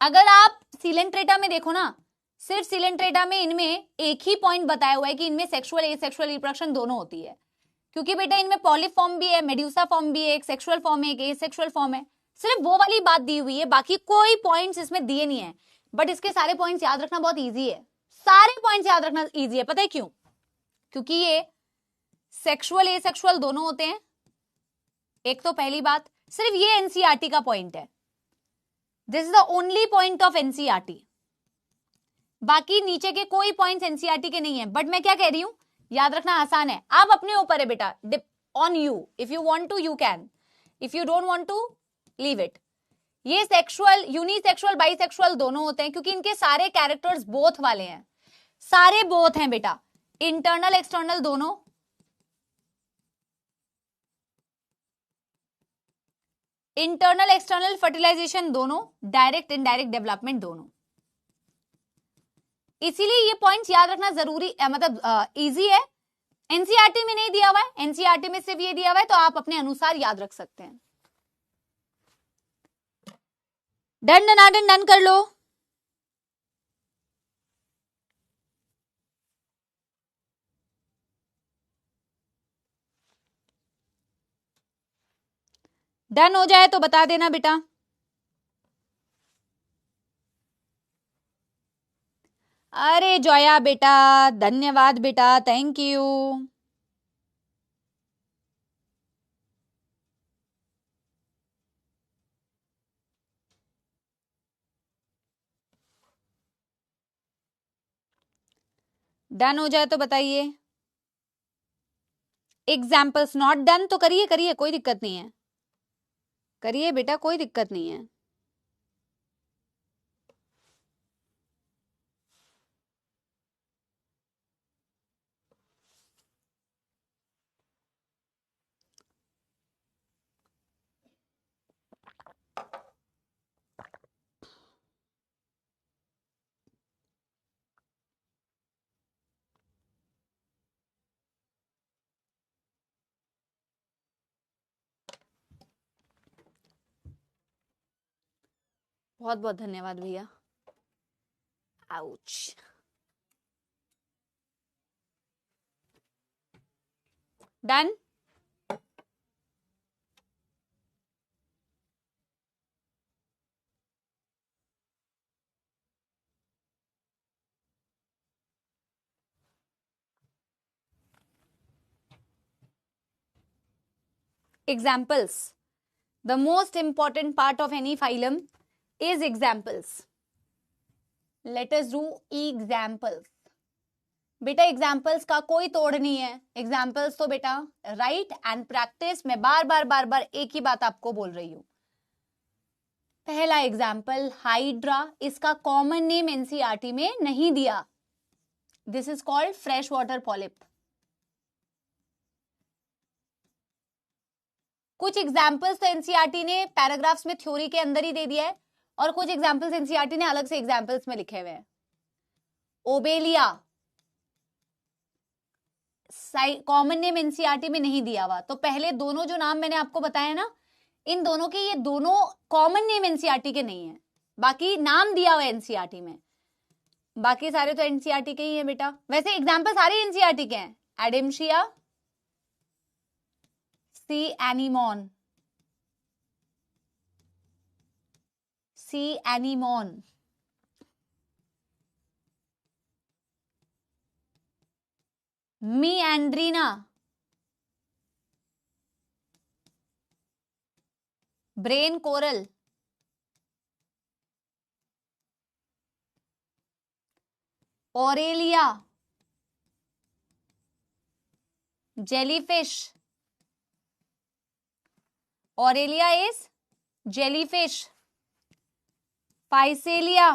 अगर आप सिलेंट्रेटा में देखो ना, सिर्फ सिलेंट्रेटा में इनमें एक ही पॉइंट बताया हुआ है कि इनमें सेक्सुअल एसेक्सुअल रिप्रोडक्शन दोनों होती है, क्योंकि बेटा इनमें पॉलिप फॉर्म भी है, मेड्यूसा फॉर्म भी है, एक सेक्सुअल फॉर्म है, एक एसेक्सुअल फॉर्म है। सिर्फ वो वाली बात दी हुई है, बाकी कोई पॉइंट्स इसमें दिए नहीं है। बट इसके सारे पॉइंट्स याद रखना बहुत इजी है, सारे पॉइंट्स याद रखना इजी है। पता है क्यों? क्योंकि ये सेक्सुअल एसेक्सुअल दोनों होते हैं। एक तो पहली बात, सिर्फ ये एनसीईआरटी का पॉइंट है, this is the only point of NCERT. बाकी नीचे के कोई पॉइंट्स एनसीईआरटी के नहीं है। बट मैं क्या कह रही हूं, याद रखना आसान है, आप अपने ऊपर है बेटा, on you, if you want to you can, if you don't want to leave it. ये सेक्सुअल, यूनिसेक्सुअल, बाइसेक्सुअल दोनों होते हैं, क्योंकि इनके सारे कैरेक्टर्स बोथ वाले हैं, सारे बोथ हैं बेटा, इंटरनल एक्सटर्नल दोनों। इंटरनल एक्सटर्नल फर्टिलाइजेशन दोनों, डायरेक्ट इनडायरेक्ट डेवलपमेंट दोनों। इसीलिए ये पॉइंट्स याद रखना जरूरी, मतलब इजी है। एनसीईआरटी में नहीं दिया हुआ है, एनसीईआरटी में सिर्फ ये दिया हुआ है, तो आप अपने अनुसार याद रख सकते हैं। डन डन डन कर लो। डन हो जाए तो बता देना बेटा। अरे जया बेटा, धन्यवाद बेटा, थैंक यू। डन हो जाए तो बताइए। एग्जाम्पल्स नॉट डन तो करिए, करिए, कोई दिक्कत नहीं है, करिए बेटा, कोई दिक्कत नहीं है। बहुत बहुत धन्यवाद भैया। Ouch. Done. Examples. The most important part of any phylum is examples. Let us do examples. बेटा एग्जाम्पल्स का कोई तोड़ नहीं है। एग्जाम्पल्स तो बेटा राइट एंड प्रैक्टिस। मैं बार बार एक ही बात आपको बोल रही हूं। पहला एग्जाम्पल हाइड्रा, इसका कॉमन नेम एनसीईआरटी में नहीं दिया। This is called fresh water polyp. कुछ एग्जाम्पल्स तो एनसीईआरटी ने पैराग्राफ्स में थ्योरी के अंदर ही दे दिया है और कुछ एग्जाम्पल्स एनसीईआरटी ने अलग से एग्जाम्पल्स में लिखे हुए हैं। ओबेलिया कॉमन नेम एनसीईआरटी में नहीं दिया हुआ। तो पहले दोनों जो नाम मैंने आपको बताया ना, इन दोनों के, ये दोनों कॉमन नेम एनसीईआरटी के नहीं है, बाकी नाम दिया हुआ है एनसीईआरटी में। बाकी सारे तो एनसीईआरटी के ही है बेटा। वैसे एग्जाम्पल सारे एनसीईआरटी के हैं। Adamsia, sea anemone, sea anemone, Meandrina, brain coral, Aurelia, jellyfish, Aurelia is jellyfish, Physalia,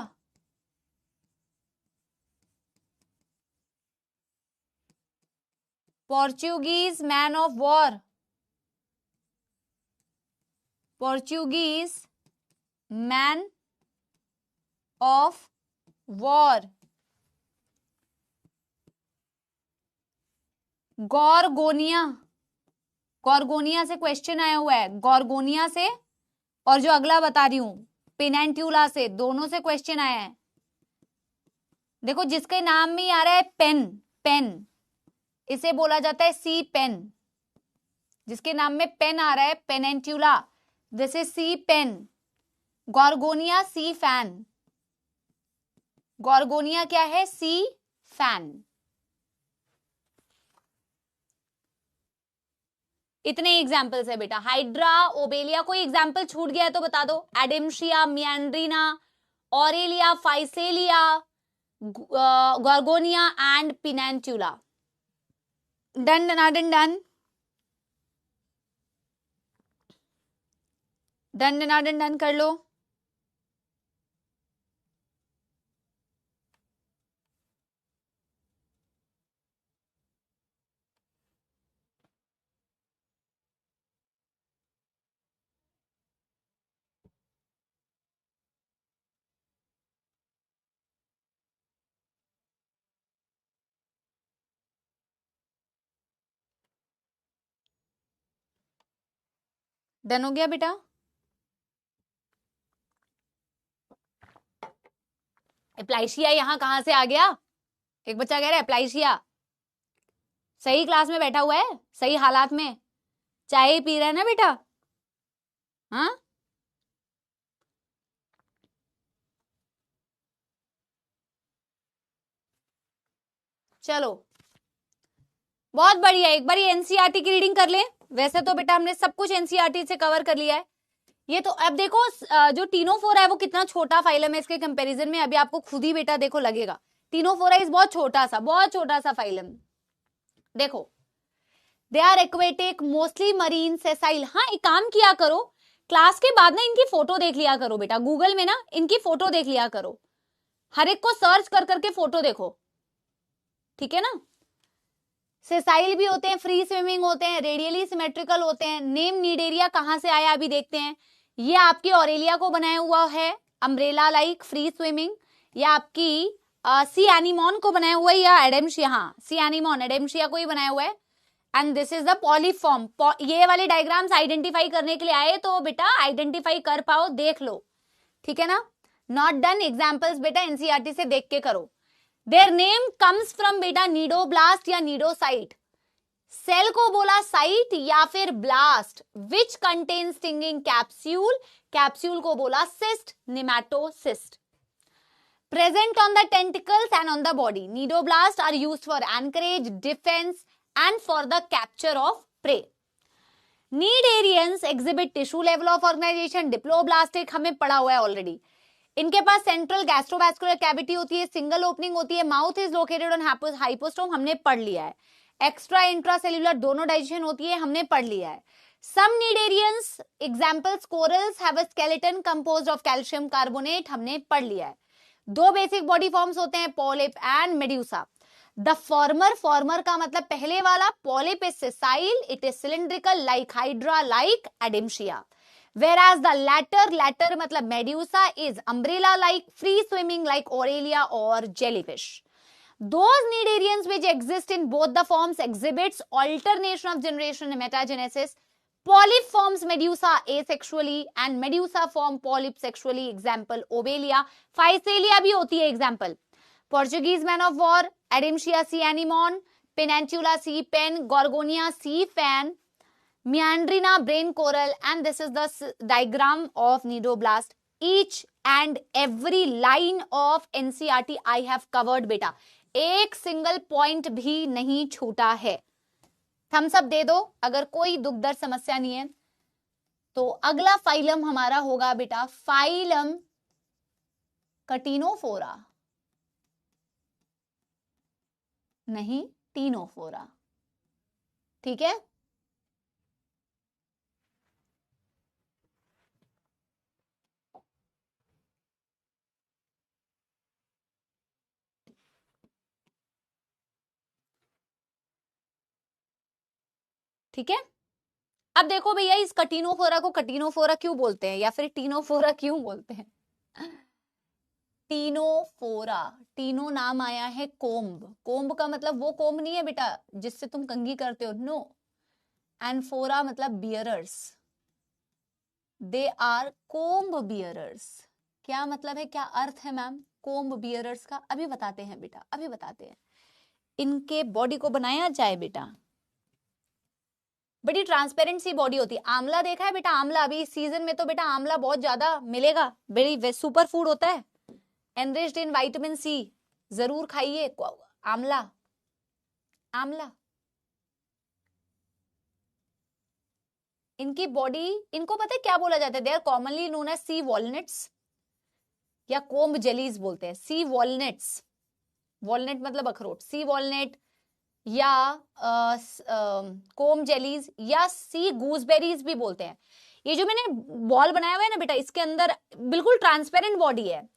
Portuguese man of war, Portuguese man of war, Gorgonia, Gorgonia से क्वेश्चन आया हुआ है, गॉर्गोनिया से, और जो अगला बता रही हूं पेनेंट्यूला से, दोनों से क्वेश्चन आया है। देखो जिसके नाम में आ रहा है पेन, पेन इसे बोला जाता है सी पेन। जिसके नाम में पेन आ रहा है Pennatula, this is sea pen. Gorgonia sea fan, Gorgonia क्या है? सी फैन। इतने एग्जाम्पल्स है बेटा। हाइड्रा, ओबेलिया, कोई एग्जाम्पल छूट गया है तो बता दो। Adamsia, Meandrina, Aurelia, Physalia, Gorgonia and Pennatula. Done डनाडन डन, डन डनाडन डन कर लो। डन हो गया बेटा? एप्लाइशिया यहां कहां से आ गया? एक बच्चा कह रहा है एप्लाइशिया। सही क्लास में बैठा हुआ है, सही हालात में चाय पी रहा है ना बेटा? हाँ, चलो बहुत बढ़िया। एक बार एनसीईआरटी की रीडिंग कर ले। वैसे तो बेटा हमने सब कुछ एनसीईआरटी से कवर कर लिया है। ये तो अब देखो जो टीनोफोरा है वो कितना छोटा फाइलम है इसके कंपैरिजन में। अभी आपको खुद ही बेटा देखो लगेगा टीनोफोरा इज बहुत छोटा सा फाइलम। देखो they are aquatic, mostly marine, sessile. हाँ, एक काम किया करो, क्लास के बाद ना इनकी फोटो देख लिया करो बेटा। गूगल में ना इनकी फोटो देख लिया करो, हर एक को सर्च कर करके फोटो देखो, ठीक है ना। सेसाइल भी होते हैं, फ्री स्विमिंग होते हैं, रेडियली सिमेट्रिकल होते हैं। नेम नीडेरिया कहां से आया अभी देखते हैं। ये आपकी ऑरेलिया को बनाया हुआ है, अम्ब्रेला लाइक फ्री स्विमिंग। या आपकी सी एनीमोन को बनाया हुआ है, या एडेम्शिया, हाँ सी एनीमोन एडेम्शिया को ही बनाया हुआ है। And this is the polyform. ये वाले डायग्राम्स आइडेंटिफाई करने के लिए आए तो बेटा आइडेंटिफाई कर पाओ, देख लो, ठीक है ना। नॉट डन, एग्जाम्पल्स बेटा एनसीईआरटी से देख के करो। देयर नेम कम्स फ्रॉम बेटा नीडोब्लास्ट या नीडोसाइट। सेल को बोला साइट या फिर blast which contain stinging capsule, capsule को बोला cyst, nematocyst. Present on the tentacles and on the body, cnidoblast are used for anchorage, defence and for the capture of prey. Cnidarians exhibit tissue level of organisation, diploblastic हमें पढ़ा हुआ है already. इनके पास central gastrovascular cavity होती है, single opening होती है, mouth is located on hypostome, हमने पढ़ लिया है। एक्स्ट्रा इंट्रासेल्युलर दोनों डाइजेशन होती है, हमने पढ़ लिया है। Some cnidarians examples corals have a skeleton composed of calcium carbonate, हमने पढ़ लिया है। दो बेसिक बॉडी फॉर्म्स होते हैं, polyp and medusa. The former, former का मतलब पहले वाला, polyp is sessile, it is cylindrical like Hydra like Adamsia. Whereas the latter मतलब medusa is umbrella like, free swimming like Aurelia or jellyfish. Those cnidarians which exist in both the forms exhibits alternation of generation and metagenesis. Polyp forms medusa asexually and medusa form polyp sexually. Example Obelia. Physalia भी होती है example. Portuguese man of war, Adamsia sea anemone, Penantula sea pen, Gorgonia sea fan, Meandrina brain coral, and this is the diagram of nidoblast. Each and every line of NCERT I have covered बेटा, एक single point भी नहीं छूटा है। Thums up दे दो अगर कोई दुख दर्द समस्या नहीं है। तो अगला फाइलम हमारा होगा बेटा फाइलम कटिनोफोरा, नहीं टीनोफोरा, ठीक है। ठीक है, अब देखो भैया इस कटिनोफोरा को कटिनोफोरा क्यों बोलते हैं या फिर टीनोफोरा क्यों बोलते हैं? टीनोफोरा, टीनो नाम आया है कोम्ब, कोम्ब का मतलब वो कोम्ब नहीं है बेटा जिससे तुम कंघी करते हो, नो। एंड फोरा मतलब bearers, they are comb bearers. क्या मतलब है, क्या अर्थ है मैम कोम्ब बियरर्स का? अभी बताते हैं बेटा, अभी बताते हैं। इनके बॉडी को बनाया जाए बेटा, बड़ी ट्रांसपेरेंट सी बॉडी होती है। आंवला देखा है बेटा, आंवला अभी इस सीजन में तो बेटा आंवला बहुत ज्यादा मिलेगा, बड़ी सुपर फूड होता है, एनरिच्ड इन विटामिन सी, जरूर खाइए आंवला। आंवला इनकी बॉडी, इनको पता है क्या बोला जाता है? They are commonly known as sea walnuts या कोम्ब जेलीज बोलते हैं। सी वॉलनट्स, वॉलनट मतलब अखरोट, सी वॉलनट या कोम जेलीज या सी गूसबेरीज भी बोलते हैं। ये जो मैंने बॉल बनाया हुआ है ना बेटा, इसके अंदर बिल्कुल ट्रांसपेरेंट बॉडी है,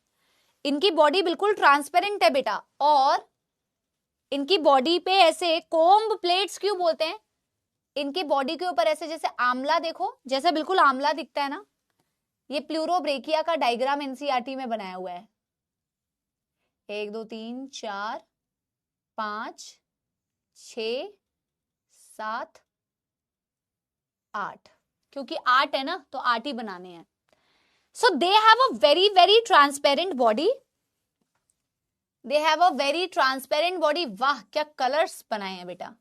इनकी बॉडी बिल्कुल ट्रांसपेरेंट है बेटा। और इनकी बॉडी पे ऐसे कोम्ब प्लेट्स क्यों बोलते हैं? इनकी बॉडी के ऊपर ऐसे जैसे आंवला, देखो जैसे बिल्कुल आंवला दिखता है ना, ये प्लूरोब्रेकिया का डायग्राम एनसीईआरटी में बनाया हुआ है। 1 2 3 4 5 6 7 8, क्योंकि 8 है ना तो 8 ही बनाने हैं। So they have a very very transparent body, they have a very transparent body. वाह क्या कलर्स बनाए हैं बेटा।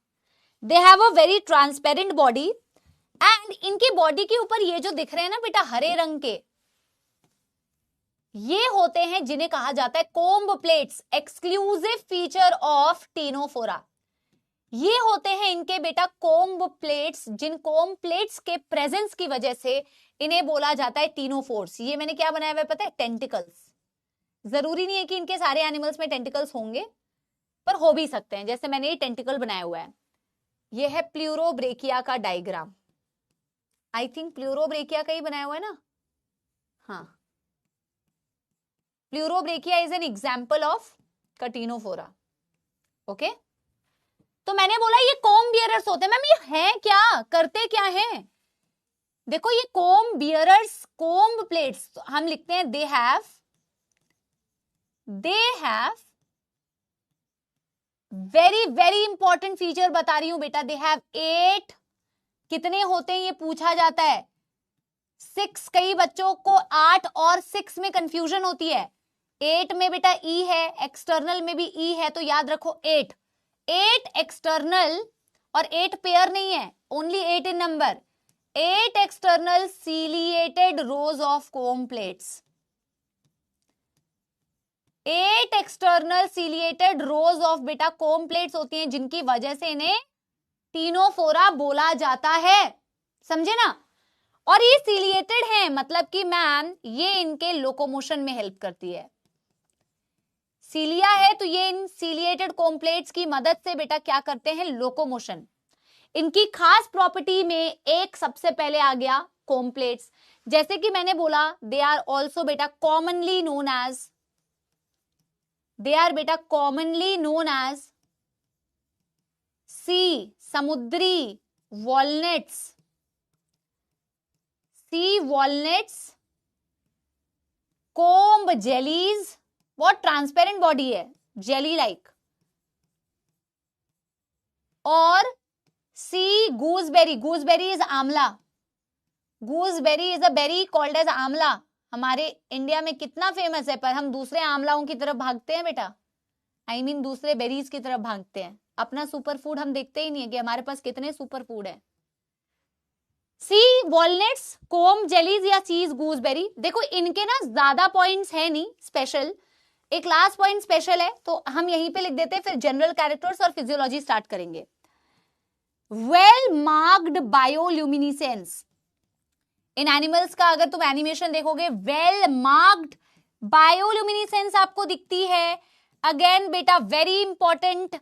They have a very transparent body and इनकी बॉडी के ऊपर ये जो दिख रहे हैं ना बेटा हरे रंग के, ये होते हैं जिन्हें कहा जाता है comb plates, exclusive feature of Ctenophora. ये होते हैं इनके बेटा कोम्ब प्लेट्स, जिन कोम्ब प्लेट्स के प्रेजेंस की वजह से इन्हें बोला जाता है टीनोफोर्स। ये मैंने क्या बनाया हुआ है पता है? टेंटिकल्स। जरूरी नहीं है कि इनके सारे एनिमल्स में टेंटिकल्स होंगे, पर हो भी सकते हैं। जैसे मैंने ये टेंटिकल बनाया हुआ है, ये है प्लूरोब्रेकिया का डायग्राम। आई थिंक प्लूरोब्रेकिया का ही बनाया हुआ है ना? हाँ, Pleurobrachia is an example of Ctenophora. Okay, तो मैंने बोला ये कोम बियरर्स होते हैं। मैम ये हैं क्या, करते क्या हैं? देखो ये कोम बियरर्स, कोम्ब प्लेट्स हम लिखते हैं they have very very important feature बता रही हूं बेटा, दे हैव 8, कितने होते हैं ये पूछा जाता है, 6, कई बच्चों को 8 और 6 में कंफ्यूजन होती है। 8 में बेटा ई है, एक्सटर्नल में भी ई है, तो याद रखो 8 एक्सटर्नल और 8 पेयर नहीं है, only 8 in number. 8 external ciliated rows of comb plates, 8 external ciliated rows of बेटा कोम प्लेट्स होती हैं, जिनकी वजह से इन्हें टीनोफोरा बोला जाता है, समझे ना। और ये सीलिएटेड है, मतलब कि मैम ये इनके लोकोमोशन में हेल्प करती है। सीलिया है तो ये इन सीलिएटेड कोम प्लेट्स की मदद से बेटा क्या करते हैं, लोकोमोशन। इनकी खास प्रॉपर्टी में एक सबसे पहले आ गया कोम प्लेट्स, जैसे कि मैंने बोला दे आर ऑल्सो बेटा commonly known as, they are बेटा कॉमनली नोन एज सी समुद्री walnuts, sea walnuts, comb jellies, बहुत ट्रांसपेरेंट बॉडी है, जेली लाइक, और sea gooseberry, gooseberry is amla, gooseberry is a berry called as amla. हमारे India में कितना famous है, पर हम दूसरे आंवलाओं की तरफ भागते हैं बेटा, आई मीन दूसरे बेरीज की तरफ भागते हैं, अपना सुपर फूड हम देखते ही नहीं है कि हमारे पास कितने सुपर फूड है। सी वॉलनट्स, कोम जेलीज या चीज गूसबेरी, देखो इनके ना ज्यादा पॉइंट्स है नहीं स्पेशल, एक लास्ट पॉइंट स्पेशल है, तो हम यहीं पे लिख देते हैं, फिर जनरल कैरेक्टर्स और फिजियोलॉजी स्टार्ट करेंगे। वेल मार्क्ड बायोल्यूमिनिसेंस, इन एनिमल्स का अगर तुम एनिमेशन देखोगे, वेल मार्क्ड बायोल्यूमिनिसेंस आपको दिखती है। अगेन बेटा वेरी इंपॉर्टेंट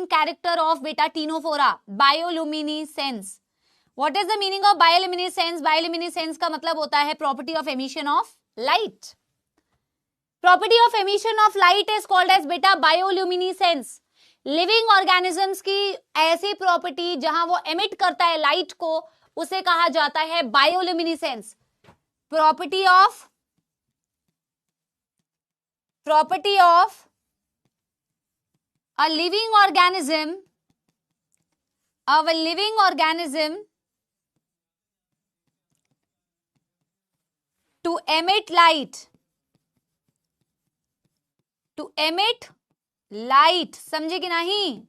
कैरेक्टर ऑफ बेटा Ctenophora, bioluminescence. What is the meaning of bioluminescence? Bioluminescence का मतलब होता है property of emission of light. Property of emission of light is called as बेटा बायोल्यूमिनिसेंस। लिविंग ऑर्गेनिजम्स की ऐसी प्रॉपर्टी जहां वो एमिट करता है लाइट को, उसे कहा जाता है bioluminescence. Property of a living organism to emit light, समझे कि नहीं?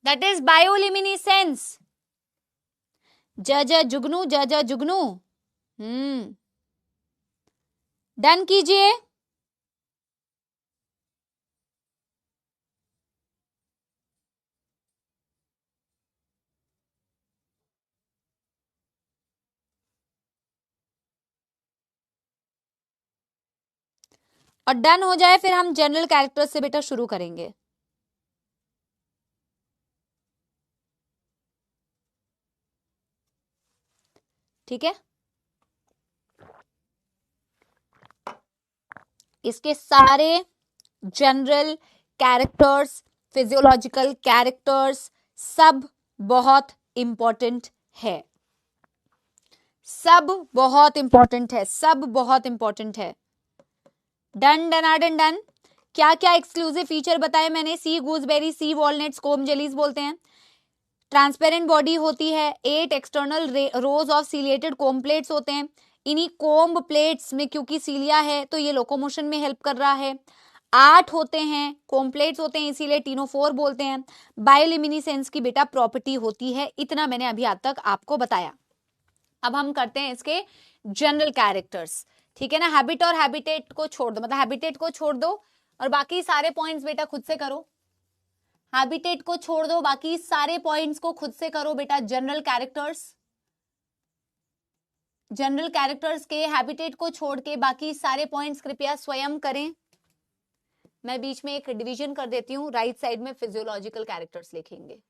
That is bioluminescence. ज जुगनू डन कीजिए। और डन हो जाए फिर हम जनरल कैरेक्टर्स से बेटा शुरू करेंगे। ठीक है, इसके सारे जनरल कैरेक्टर्स, फिजियोलॉजिकल कैरेक्टर्स सब बहुत इंपॉर्टेंट है, सब बहुत इंपॉर्टेंट है। डन डनाडन डन। क्या क्या एक्सक्लूसिव फीचर बताए मैंने? Sea gooseberry, sea walnuts, comb jellies बोलते हैं। ट्रांसपेरेंट बॉडी होती है, 8 external rows of ciliated comb plates होते हैं। इन्हीं कोम्ब प्लेट्स में क्योंकि सीलिया है तो ये लोकोमोशन में हेल्प कर रहा है। 8 होते हैं, कोम प्लेट्स होते हैं, इसीलिए टीनोफोर बोलते हैं। बायोल्यूमिनेसेंस की बेटा प्रॉपर्टी होती है। इतना मैंने अभी आज तक आपको बताया। अब हम करते हैं इसके जनरल कैरेक्टर्स, ठीक है ना। हैबिट और हैबिटेट को छोड़ दो, मतलब हैबिटेट को छोड़ दो और बाकी सारे पॉइंट्स बेटा खुद से करो। हैबिटेट को छोड़ दो, बाकी सारे पॉइंट्स को खुद से करो बेटा। जनरल कैरेक्टर्स के हैबिटेट को छोड़ के बाकी सारे पॉइंट्स कृपया स्वयं करें। मैं बीच में एक डिवीजन कर देती हूं, राइट साइड में फिजियोलॉजिकल कैरेक्टर्स लिखेंगे।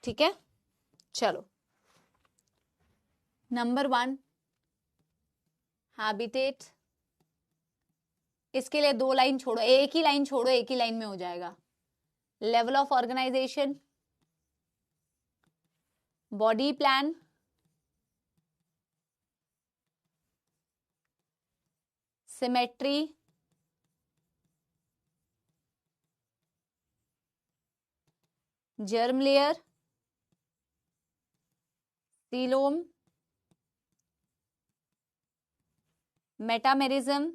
ठीक है, चलो। नंबर 1 हैबिटेट, इसके लिए 2 लाइन छोड़ो, एक ही लाइन छोड़ो, एक ही लाइन में हो जाएगा। Level of organisation, body plan, symmetry, germ layer, coelom, metamerism,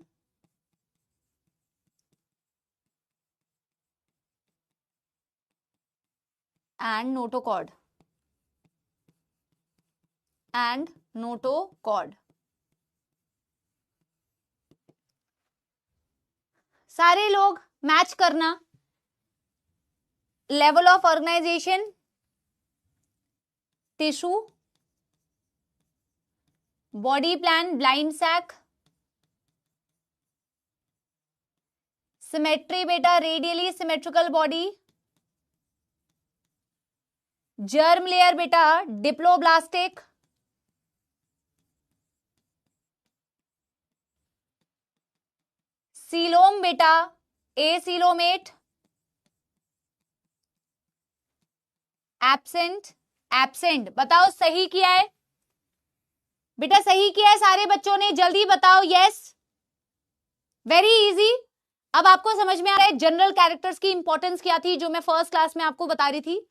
and notochord and notochord. सारे लोग मैच करना, level of organisation, tissue, body plan, blind sac, symmetry बेटा radially symmetrical body, germ layer बेटा डिप्लोब्लास्टिक, सीलोम बेटा acoelomate, absent, absent. बताओ सही किया है बेटा, सही किया है सारे बच्चों ने, जल्दी बताओ। Yes, very easy. अब आपको समझ में आ रहा है जनरल कैरेक्टर्स की इंपॉर्टेंस क्या थी, जो मैं फर्स्ट क्लास में आपको बता रही थी।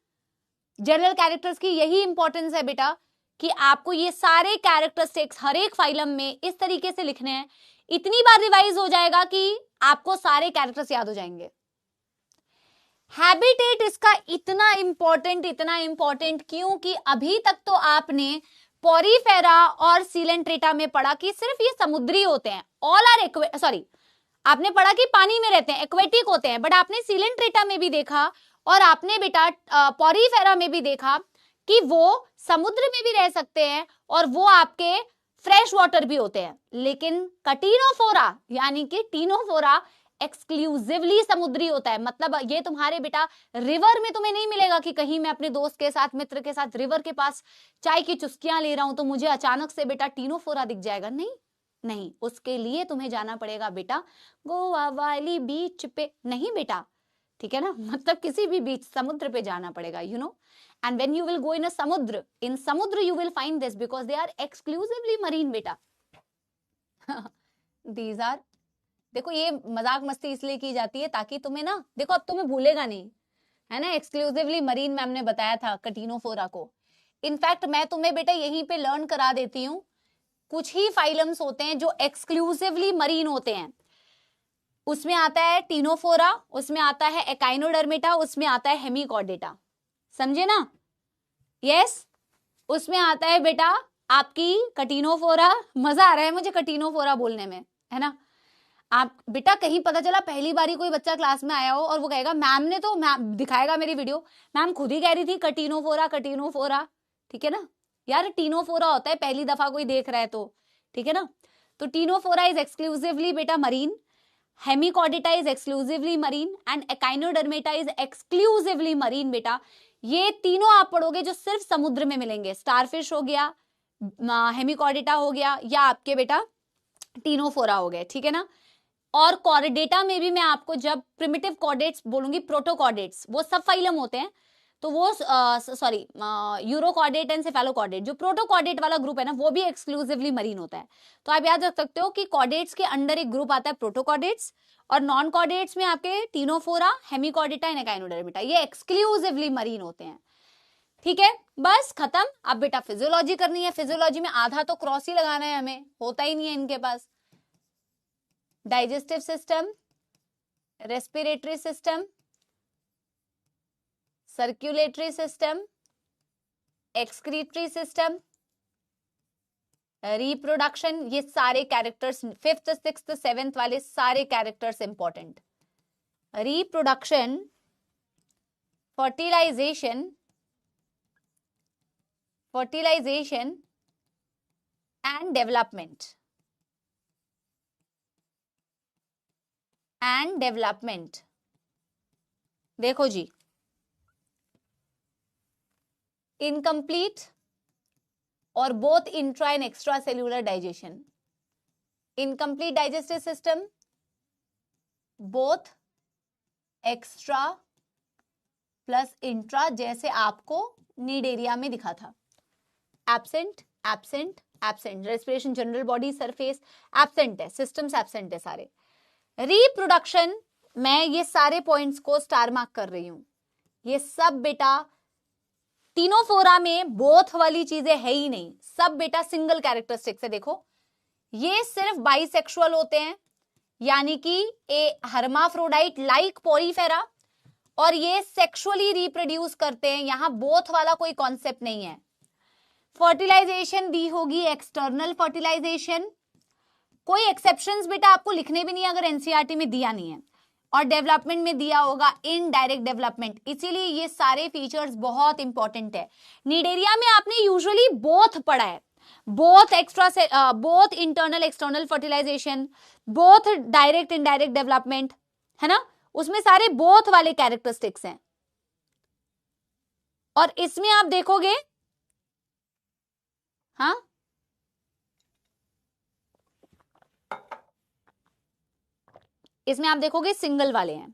जनरल कैरेक्टर्स की यही इंपॉर्टेंस है बेटा कि आपको ये सारे कैरेक्टरिस्टिक्स हर एक फाइलम में इस तरीके से लिखने हैं, इतनी बार रिवाइज हो जाएगा कि आपको सारे कैरेक्टर्स याद हो जाएंगे। हैबिटेट इसका इतना इंपॉर्टेंट क्यों कि अभी तक तो आपने पोरीफेरा और सीलेंट्रेटा में पढ़ा कि सिर्फ ये समुद्री होते हैं, ऑल आर आपने पढ़ा कि पानी में रहते हैं, एक्वेटिक होते हैं, बट आपने सीलेंट्रेटा में भी देखा और आपने बेटा पोरीफेरा में भी देखा कि वो समुद्र में भी रह सकते हैं और वो आपके फ्रेश वाटर भी होते हैं। लेकिन कटिनोफोरा यानी कि टीनोफोरा एक्सक्लूसिवली समुद्री होता है। मतलब ये तुम्हारे बेटा रिवर में तुम्हें नहीं मिलेगा कि कहीं मैं अपने दोस्त के साथ, मित्र के साथ रिवर के पास चाय की चुस्कियां ले रहा हूं तो मुझे अचानक से बेटा टीनोफोरा दिख जाएगा। नहीं, उसके लिए तुम्हें जाना पड़ेगा बेटा गोवा वाली बीच पे, नहीं बेटा, ठीक है ना, मतलब किसी भी बीच समुद्र पे जाना पड़ेगा, you know. And when you will go in समुद्र you will find this because they are exclusively marine बेटा। दीज आर, देखो ये मजाक मस्ती इसलिए की जाती है ताकि तुम्हें ना, देखो अब तुम्हें भूलेगा नहीं, है ना। एक्सक्लूसिवली मरीन मैम ने बताया था कटिनोफोरा को। इनफैक्ट मैं तुम्हें बेटा यहीं पे लर्न करा देती हूँ, कुछ ही फाइलम्स होते हैं जो एक्सक्लूसिवली मरीन होते हैं। उसमें आता है टीनोफोरा, उसमें आता है एकाइनोडर्मेटा, उसमें आता है हेमिकॉर्डेटा, समझे ना। यस, उसमें आता है बेटा आपकी कटिनोफोरा। मजा आ रहा है मुझे कटिनोफोरा बोलने में, है ना। आप बेटा कहीं पता चला पहली बारी कोई बच्चा क्लास में आया हो और वो कहेगा मैम ने तो, मैम दिखाएगा मेरी वीडियो, मैम खुद ही कह रही थी कटिनोफोरा, ठीक है ना यार, टीनोफोरा होता है, पहली दफा कोई देख रहा है तो, ठीक है ना। तो टीनोफोरा इज एक्सक्लूसिवली बेटा marine, Hemichordata is exclusively marine and echinodermata is exclusively marine बेटा। ये तीनों आप पढ़ोगे जो सिर्फ समुद्र में मिलेंगे। स्टारफिश हो गया, हेमिकॉर्डेटा हो गया, या आपके बेटा टीनोफोरा हो गए, ठीक है ना। और कॉर्डेटा में भी मैं आपको जब प्रिमिटिव कॉर्डेट्स बोलूंगी, प्रोटोकॉर्डेट्स वो सब फाइलम होते हैं, तो वो सॉरी यूरोकॉर्डेट एंड सेफेलोकॉर्डेट, जो प्रोटोकॉर्डेट वाला ग्रुप है ना वो भी एक्सक्लूसिवली मरीन होता है। तो आप याद रख सकते हो कि कॉर्डेट्स के अंडर एक ग्रुप आता है प्रोटोकॉर्डेट्स, और नॉन कॉर्डेट्स में आपके टीनोफोरा, हेमिकॉर्डेटा एंड एकाइनोडर्मेटा, ये एक्सक्लूसिवली मरीन होते हैं। ठीक है, बस खत्म। अब बेटा फिजियोलॉजी करनी है, फिजियोलॉजी में आधा तो क्रॉस ही लगाना है, हमें होता ही नहीं है इनके पास। Digestive system, respiratory system, circulatory system, excretory system, reproduction, ये सारे कैरेक्टर्स 5th 6th 7th वाले सारे characters important. Reproduction, fertilisation and development. देखो जी, इनकम्प्लीट और both intra and extra cellular digestion. Incomplete digestive system, both extra plus intra, जैसे आपको Cnidaria में दिखा था। Absent absent absent, respiration general body surface absent है, सिस्टम्स एब्सेंट है सारे। रिप्रोडक्शन, मैं ये सारे पॉइंट्स को स्टार मार्क कर रही हूं, ये सब बेटा तीनों फोरा में बोथ वाली चीजें है ही नहीं, सब बेटा सिंगल कैरेक्टरिस्टिक्स है। देखो ये सिर्फ बाइसेक्सुअल होते हैं, यानी कि ए हर्माफ्रोडाइट लाइक पोरीफेरा, और ये सेक्सुअली रिप्रोड्यूस करते हैं, यहां बोथ वाला कोई कॉन्सेप्ट नहीं है। फर्टिलाइजेशन दी होगी एक्सटर्नल फर्टिलाइजेशन, कोई एक्सेप्शंस बेटा आपको लिखने भी नहीं है अगर एनसीईआरटी में दिया नहीं है, और डेवलपमेंट में दिया होगा इनडायरेक्ट डेवलपमेंट, इसीलिए ये सारे फीचर्स बहुत इंपॉर्टेंट है। नीडेरिया में आपने यूजुअली बोथ पढ़ा है, both extra both internal external fertilisation, both direct indirect development, है ना, उसमें सारे बोथ वाले कैरेक्टरिस्टिक्स हैं। और इसमें आप देखोगे, हाँ इसमें आप देखोगे सिंगल वाले हैं।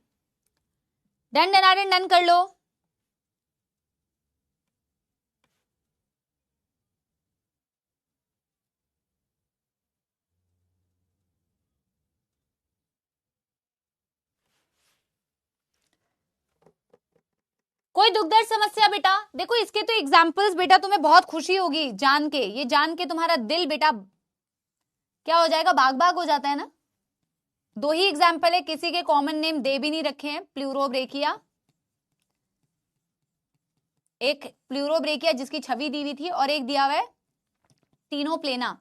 डन डन डन कर लो। कोई दुख दर्द समस्या बेटा? देखो इसके तो एग्जाम्पल्स बेटा तुम्हें बहुत खुशी होगी जान के, ये जान के तुम्हारा दिल बेटा क्या हो जाएगा, बाग बाग हो जाता है ना। दो ही एग्जाम्पल है, किसी के कॉमन नेम दे भी नहीं रखे हैं, प्लूरोब्रेकिया, एक प्लूरोब्रेकिया जिसकी छवि दी हुई थी, और एक दिया हुआ है टीनोप्लेना।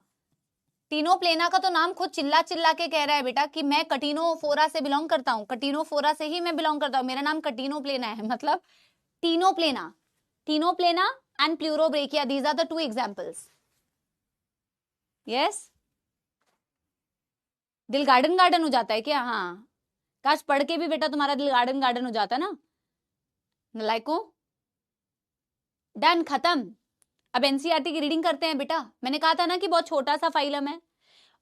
टीनोप्लेना का तो नाम खुद चिल्ला चिल्ला के कह रहा है बेटा कि मैं कटिनोफोरा से बिलोंग करता हूं, कटिनोफोरा से ही मैं बिलोंग करता हूं, मेरा नाम कटिनोप्लेना है, मतलब Ctenoplana, Ctenoplana and Pleurobrachia, these are the two examples. Yes, दिल गार्डन गार्डन हो जाता है क्या? हाँ, काश पढ़ के भी बेटा तुम्हारा दिल गार्डन गार्डन हो जाता ना। नलायकों, डन, खत्म। अब एनसीईआरटी की रीडिंग करते हैं बेटा। मैंने कहा था ना कि बहुत छोटा सा फाइलम है,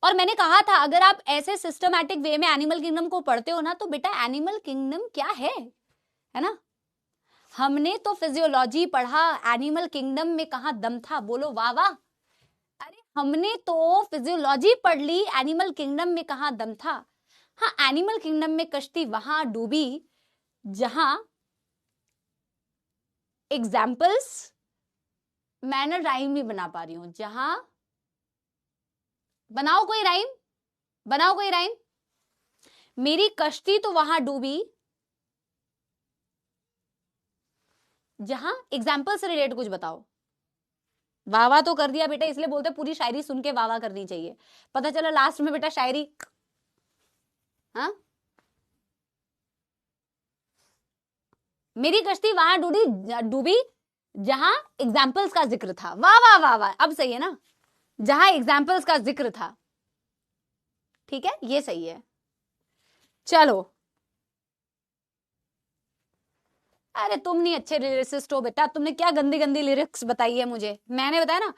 और मैंने कहा था अगर आप ऐसे सिस्टमैटिक वे में एनिमल किंगडम को पढ़ते हो ना, तो बेटा एनिमल किंगडम क्या है ना। हमने तो फिजियोलॉजी पढ़ा, एनिमल किंगडम में कहां दम था, बोलो वाह वाह। अरे हमने तो फिजियोलॉजी पढ़ ली, एनिमल किंगडम में कहां दम था। हाँ, एनिमल किंगडम में कश्ती वहां डूबी जहां एग्जाम्पल्स मैं ना राइम नहीं बना पा रही हूं, जहां बनाओ कोई राइम, बनाओ कोई राइम। मेरी कश्ती तो वहां डूबी जहां एग्जाम्पल से रिलेटेड कुछ बताओ। वाह वाह तो कर दिया बेटा, इसलिए बोलते पूरी शायरी सुन के वाह वाह करनी चाहिए, पता चला लास्ट में बेटा शायरी। हाँ, मेरी कश्ती वहां डूबी जहां एग्जाम्पल्स का जिक्र था। वाह वाह वाह वाह, अब सही है ना, जहां एग्जाम्पल्स का जिक्र था। ठीक है, ये सही है। चलो, अरे तुम नहीं अच्छे लिरिसिस्ट हो बेटा, तुमने क्या गंदी गंदी लिरिक्स बताई है मुझे। मैंने बताया ना,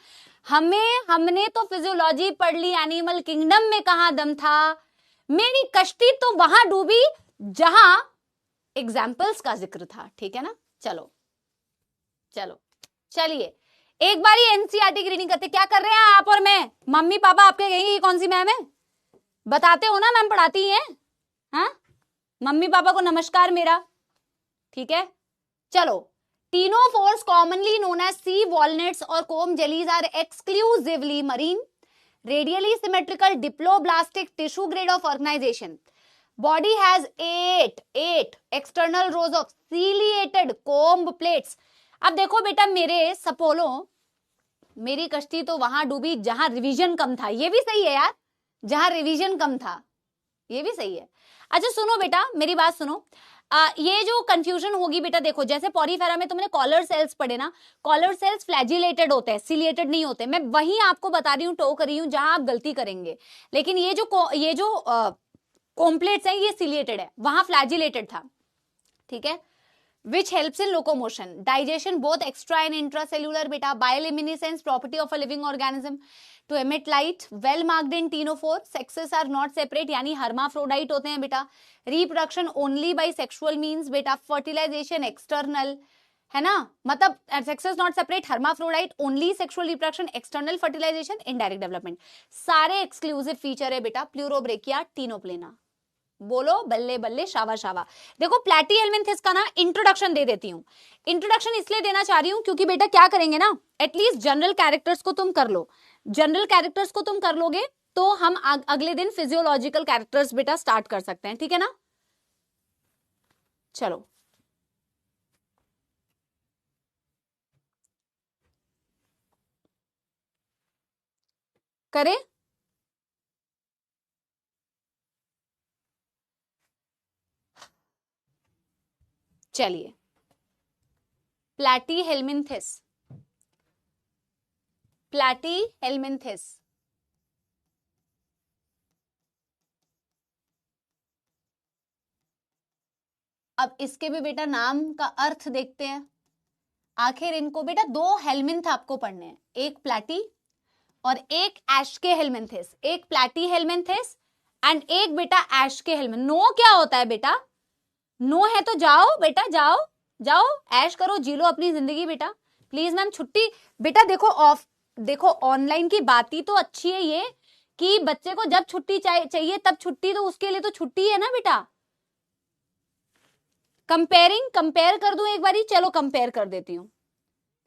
हमने तो फिजियोलॉजी पढ़ ली, एनिमल किंगडम में कहां दम था, मेरी कश्ती तो वहां डूबी जहां एग्जाम्पल्स का जिक्र था। ठीक है ना, चलो चलो चलिए एक बार एनसीईआरटी की रीडिंग करते। क्या कर रहे हैं आप और मैं? मम्मी पापा आपके कहेंगे कौन सी मैम है? बताते हो ना मैम पढ़ाती हैं। हाँ, मम्मी पापा को नमस्कार मेरा। ठीक है, चलो। Ctenophores commonly known as sea walnuts or comb jellies are exclusively marine, radially symmetrical diploblastic tissue grade of organisation. Body has eight external rows of ciliated comb plates. अब देखो बेटा, मेरे सपोलो, मेरी कश्ती तो वहां डूबी जहां रिवीजन कम था। ये भी सही है यार, जहां रिवीजन कम था, ये भी सही है। अच्छा सुनो बेटा, मेरी बात सुनो। ये जो कंफ्यूजन होगी बेटा, देखो जैसे पॉरीफेरा में तुमने कॉलर सेल्स पढ़े ना, कॉलर सेल्स फ्लैजिलेटेड होते हैं, सिलिएटेड नहीं होते। मैं वही आपको बता रही हूँ, टो कर रही हूँ जहां आप गलती करेंगे। लेकिन ये जो कॉम्प्लेट्स है, ये सिलिएटेड है, वहां फ्लैजिलेटेड था। ठीक है, which helps in locomotion, digestion, both extra and intracellular बेटा, bioluminescence, property of a living organism, to emit light, well marked in ctenophore, sexes are not separate, यानी हर्माफ्रोडाइट होते हैं बेटा, reproduction only by sexual means बेटा, fertilisation external, है ना, मतलब sexes not separate, hermaphrodite, only sexual reproduction, external fertilisation, indirect development, सारे exclusive feature है बेटा प्लूरोब्रेकिया टीनोप्लेना। बोलो बल्ले बल्ले, शावा शावा। देखो प्लैटीहेल्मिन्थेस का ना इंट्रोडक्शन दे देती हूँ। इंट्रोडक्शन इसलिए देना चाह रही हूँ क्योंकि बेटा क्या करेंगे ना, एटलीस्ट जनरल कैरेक्टर्स को तुम कर लो, जनरल कैरेक्टर्स को तुम कर लोगे तो हम अगले दिन फिजियोलॉजिकल कैरेक्टर्स बेटा स्टार्ट कर सकते हैं, ठीक है ना। चलो करें। चलिए प्लैटीहेल्मिन्थेस, प्लैटीहेल्मिन्थेस अब इसके भी बेटा नाम का अर्थ देखते हैं। आखिर इनको बेटा दो हेल्मिन्थ आपको पढ़ने हैं, एक प्लैटी और एक एशके हेल्मिन्थेस, एक प्लैटीहेल्मिन्थेस एंड एक बेटा एशके हेल्मिन्थ। नो क्या होता है बेटा, नो है तो जाओ बेटा, जाओ जाओ ऐश करो, जी लो अपनी जिंदगी बेटा। प्लीज मैम छुट्टी बेटा, देखो ऑफ, देखो ऑनलाइन की बात ही तो अच्छी है ये कि बच्चे को जब छुट्टी चाहिए तब छुट्टी, तो उसके लिए तो छुट्टी है ना बेटा। कंपेयर कर दूं एक बारी, चलो कंपेयर कर देती हूँ,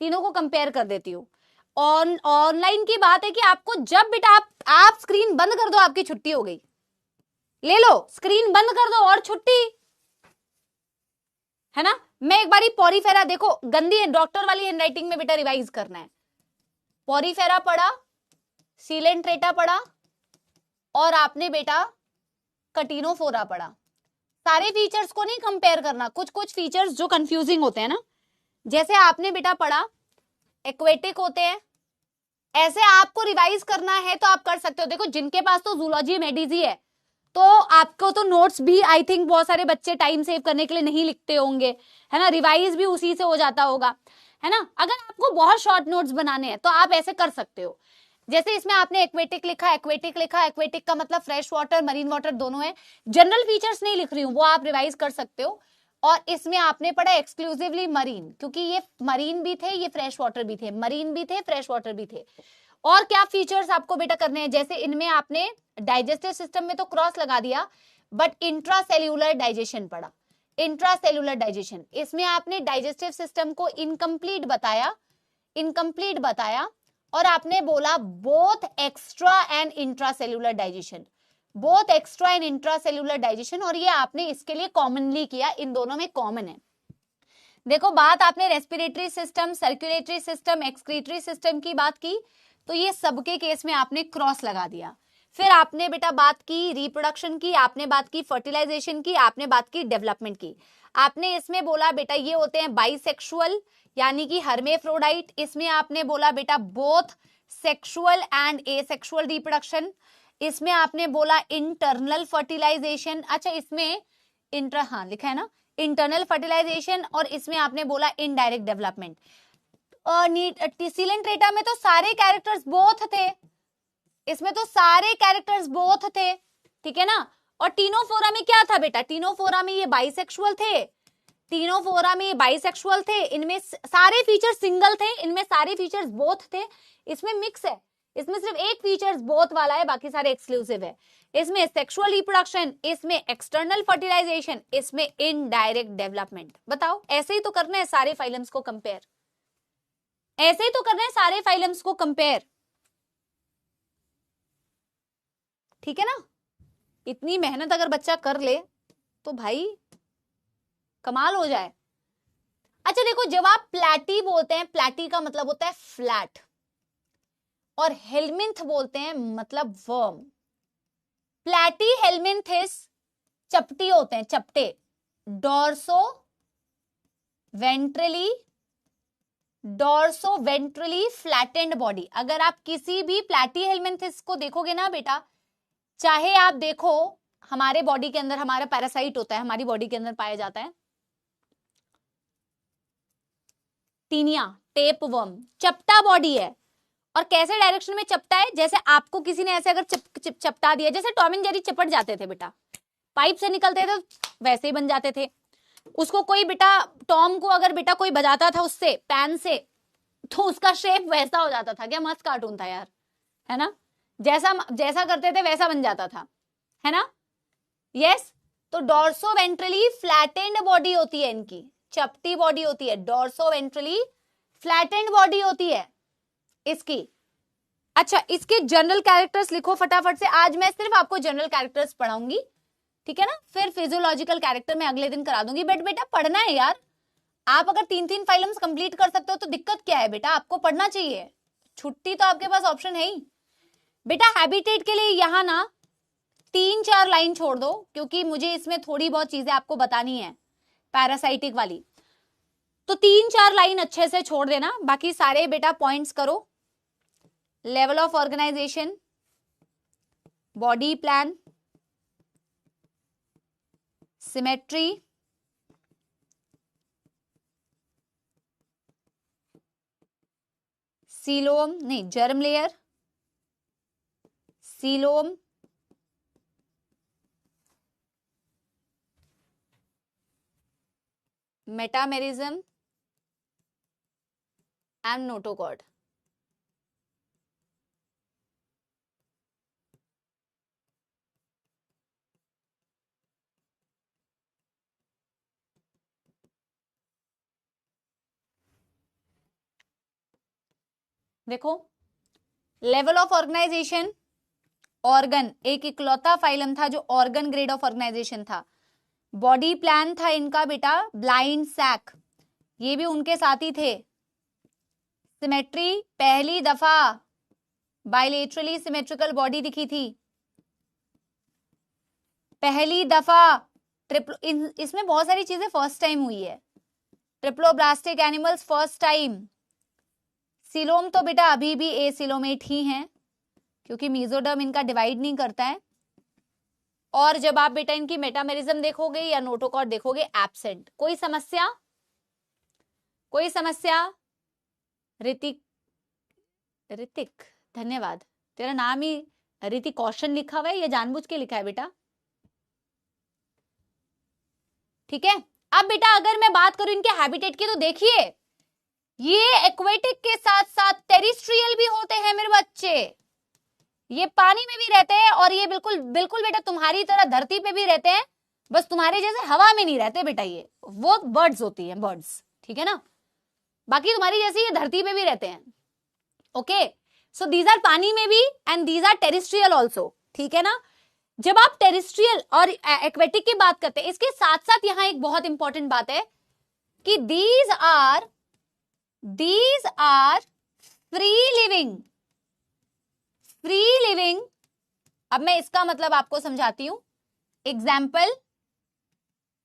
तीनों को कंपेयर कर देती हूँ। ऑनलाइन की बात है कि आपको जब बेटा आप स्क्रीन बंद कर दो आपकी छुट्टी हो गई, ले लो स्क्रीन बंद कर दो और छुट्टी, है ना। मैं एक बारी पॉरीफेरा, देखो गंदी डॉक्टर वाली हैंडराइटिंग में बेटा रिवाइज करना है। पॉरीफेरा पढ़ा, सीलेंट्रेटा पढ़ा और आपने बेटा कटिनोफोरा पढ़ा। सारे फीचर्स को नहीं कंपेयर करना, कुछ कुछ फीचर्स जो कंफ्यूजिंग होते हैं ना, जैसे आपने बेटा पढ़ा एक्वेटिक होते हैं, ऐसे आपको रिवाइज करना है तो आप कर सकते हो। देखो जिनके पास तो जूलॉजी मेडिजी है तो आपको तो नोट्स भी आई थिंक बहुत सारे बच्चे टाइम सेव करने के लिए नहीं लिखते होंगे, है ना, रिवाइज भी उसी से हो जाता होगा, है ना। अगर आपको बहुत शॉर्ट नोट्स बनाने हैं तो आप ऐसे कर सकते हो, जैसे इसमें आपने एक्वेटिक लिखा, एक्वेटिक लिखा, एक्वेटिक का मतलब फ्रेश वाटर मरीन वाटर दोनों है, जनरल फीचर्स नहीं लिख रही हूँ, वो आप रिवाइज कर सकते हो। और इसमें आपने पढ़ा एक्सक्लूसिवली मरीन, क्योंकि ये मरीन भी थे, ये फ्रेश वाटर भी थे, मरीन भी थे, फ्रेश वाटर भी थे। और क्या फीचर्स आपको बेटा करने हैं, जैसे इनमें आपने डाइजेस्टिव सिस्टम में तो क्रॉस लगा दिया, बट इंट्रासेल्यूलर डाइजेशन पढ़ा, इंट्रासेल्यूलर डाइजेशन, इसमें आपने डाइजेस्टिव सिस्टम को इनकम्प्लीट बताया, इनकम्प्लीट बताया, और आपने बोला both extra and intracellular digestion, both extra and intracellular digestion, और ये आपने इसके लिए कॉमनली किया, इन दोनों में कॉमन है। देखो बात आपने respiratory system, circulatory system, excretory system की बात की, तो ये सबके केस में आपने क्रॉस लगा दिया। फिर आपने बेटा बात की रिप्रोडक्शन की, आपने बात की फर्टिलाइजेशन की, आपने बात की डेवलपमेंट की। आपने इसमें बोला बेटा ये होते हैं बाइसेक्सुअल यानी कि हर्मेफ्रोडाइट, इसमें आपने बोला बेटा both sexual and asexual reproduction, इसमें आपने बोला इंटरनल फर्टिलाइजेशन, अच्छा इसमें इंटर, हाँ लिखा है ना इंटरनल फर्टिलाइजेशन, और इसमें आपने बोला इनडायरेक्ट डेवलपमेंट। सीलेंट्रेटा में तो सारे कैरेक्टर्स बोथ थे, इसमें तो सारे कैरेक्टर्स बोथ थे, ठीक है ना। और टीनोफोरा में क्या था बेटा, टीनोफोरा में ये बाइसेक्सुअल थे, टीनोफोरा में बाइसेक्सुअल थे, इनमें सारे फीचर्स सिंगल थे, इनमें सारे फीचर्स बोथ थे, इसमें मिक्स है, इसमें सिर्फ एक फीचर्स बोथ वाला है, बाकी सारे एक्सक्लूसिव है। इसमें सेक्सुअल रिप्रोडक्शन, इसमें एक्सटर्नल फर्टिलाइजेशन, इसमें इनडायरेक्ट डेवलपमेंट। बताओ ऐसे ही तो करना है सारे फाइलम्स को कंपेयर, ऐसे ही तो करना है सारे फाइलम्स को कंपेयर, ठीक है ना। इतनी मेहनत अगर बच्चा कर ले तो भाई कमाल हो जाए। अच्छा देखो जब आप प्लैटी बोलते हैं, प्लैटी का मतलब होता है फ्लैट, और हेल्मिन्थ बोलते हैं मतलब वर्म। प्लैटी हेल्मिन्थिस चपटी होते हैं, चपटे, डॉर्सो वेंट्रली फ्लैटेंड बॉडी। अगर आप किसी भी प्लैटी हेल्मिन्थिस को देखोगे ना बेटा, चाहे आप देखो हमारे बॉडी के अंदर हमारा पैरासाइट होता है, हमारी बॉडी के अंदर पाया जाता है टीनिया टेप वर्म, चपटा बॉडी है। और कैसे डायरेक्शन में चपटा है, जैसे आपको किसी ने ऐसे अगर चपटा दिया, जैसे टॉम एंड जेरी चिपट जाते थे बेटा, पाइप से निकलते थे वैसे ही बन जाते थे, उसको कोई बेटा, टॉम को अगर बेटा कोई बजाता था उससे पैन से, तो उसका शेप वैसा हो जाता था। क्या मस्त कार्टून था यार, है ना? जैसा जैसा करते थे वैसा बन जाता था, है ना? यस। तो डॉर्सोवेंट्रली फ्लैटेंड बॉडी होती है इनकी, चपटी बॉडी होती है, डॉर्सोवेंट्रली फ्लैटेंड बॉडी होती है इसकी। अच्छा, इसके जनरल कैरेक्टर्स लिखो फटाफट से। आज मैं सिर्फ आपको जनरल कैरेक्टर्स पढ़ाऊंगी, ठीक है ना? फिर फिजियोलॉजिकल कैरेक्टर मैं अगले दिन करा दूंगी। बट बेटा पढ़ना है यार, आप अगर 3-3 फाइलम्स कंप्लीट कर सकते हो तो दिक्कत क्या है बेटा, आपको पढ़ना चाहिए। छुट्टी तो आपके पास ऑप्शन है ही बेटा। हैबिटेट के लिए यहां ना 3-4 लाइन छोड़ दो, क्योंकि मुझे इसमें थोड़ी बहुत चीजें आपको बतानी है पैरासाइटिक वाली। तो 3-4 लाइन अच्छे से छोड़ देना, बाकी सारे बेटा पॉइंट्स करो। Level of organisation, body plan, symmetry, coelom नहीं germ layer, coelom, metamerism and notochord. देखो, लेवल ऑफ ऑर्गेनाइजेशन, ऑर्गन, एक इकलौता फाइलम था जो ऑर्गन ग्रेड ऑफ ऑर्गेनाइजेशन था। बॉडी प्लान था इनका बेटा ब्लाइंड सैक, ये भी उनके साथ ही थे। सिमेट्री, पहली दफा बाइलेटरली सिमेट्रिकल बॉडी दिखी थी, पहली दफा। इसमें बहुत सारी चीजें फर्स्ट टाइम हुई है। Triploblastic animals first time. Coelom तो बेटा अभी भी एसिलोमेट ही हैं, क्योंकि मीजोडर्म इनका डिवाइड नहीं करता है। और जब आप बेटा इनकी मेटामेरिज्म देखोगे या नोटोकॉर्ड देखोगे, एब्सेंट। कोई समस्या? कोई समस्या? ऋतिक, ऋतिक धन्यवाद। तेरा नाम ही ऋतिक कौशन लिखा हुआ है, ये जानबूझ के लिखा है बेटा, ठीक है? अब बेटा अगर मैं बात करूं इनके हैबिटेट की, तो देखिए ये एक्वेटिक के साथ साथ टेरिस्ट्रियल भी होते हैं मेरे बच्चे। ये पानी में भी रहते हैं और ये बिल्कुल बिल्कुल बेटा तुम्हारी तरह धरती पे भी रहते हैं, बस तुम्हारे जैसे हवा में नहीं रहते बेटा। ये वो बर्ड्स होती हैं, बर्ड्स, ठीक है ना? बाकी तुम्हारी जैसे ये धरती पे भी रहते हैं। ओके, सो दीज आर पानी में भी and these are terrestrial also, ठीक है ना? जब आप टेरिस्ट्रियल और एक्वेटिक की बात करते हैं, इसके साथ साथ यहां एक बहुत इंपॉर्टेंट बात है कि these are free living. Free living, अब मैं इसका मतलब आपको समझाती हूं।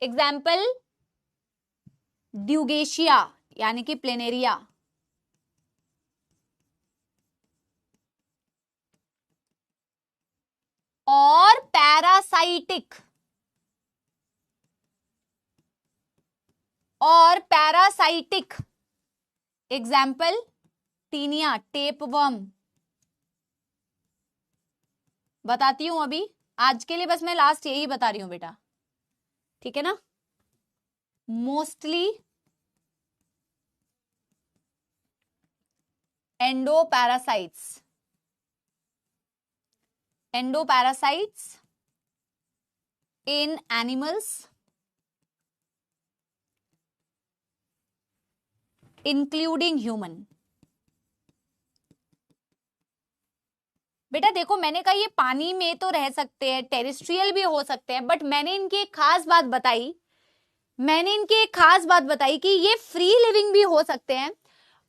एग्जाम्पल ड्यूगेशिया यानी कि प्लेनेरिया, और पैरासाइटिक एग्जाम्पल टीनिया, टेपवर्म। बताती हूं अभी, आज के लिए बस मैं लास्ट यही बता रही हूं बेटा, ठीक है ना? Mostly endoparasites in animals including human। बेटा देखो, मैंने कहा ये पानी में तो रह सकते हैं, टेरिस्ट्रियल भी हो सकते हैं, बट मैंने इनकी एक खास बात बताई कि ये फ्री लिविंग भी हो सकते हैं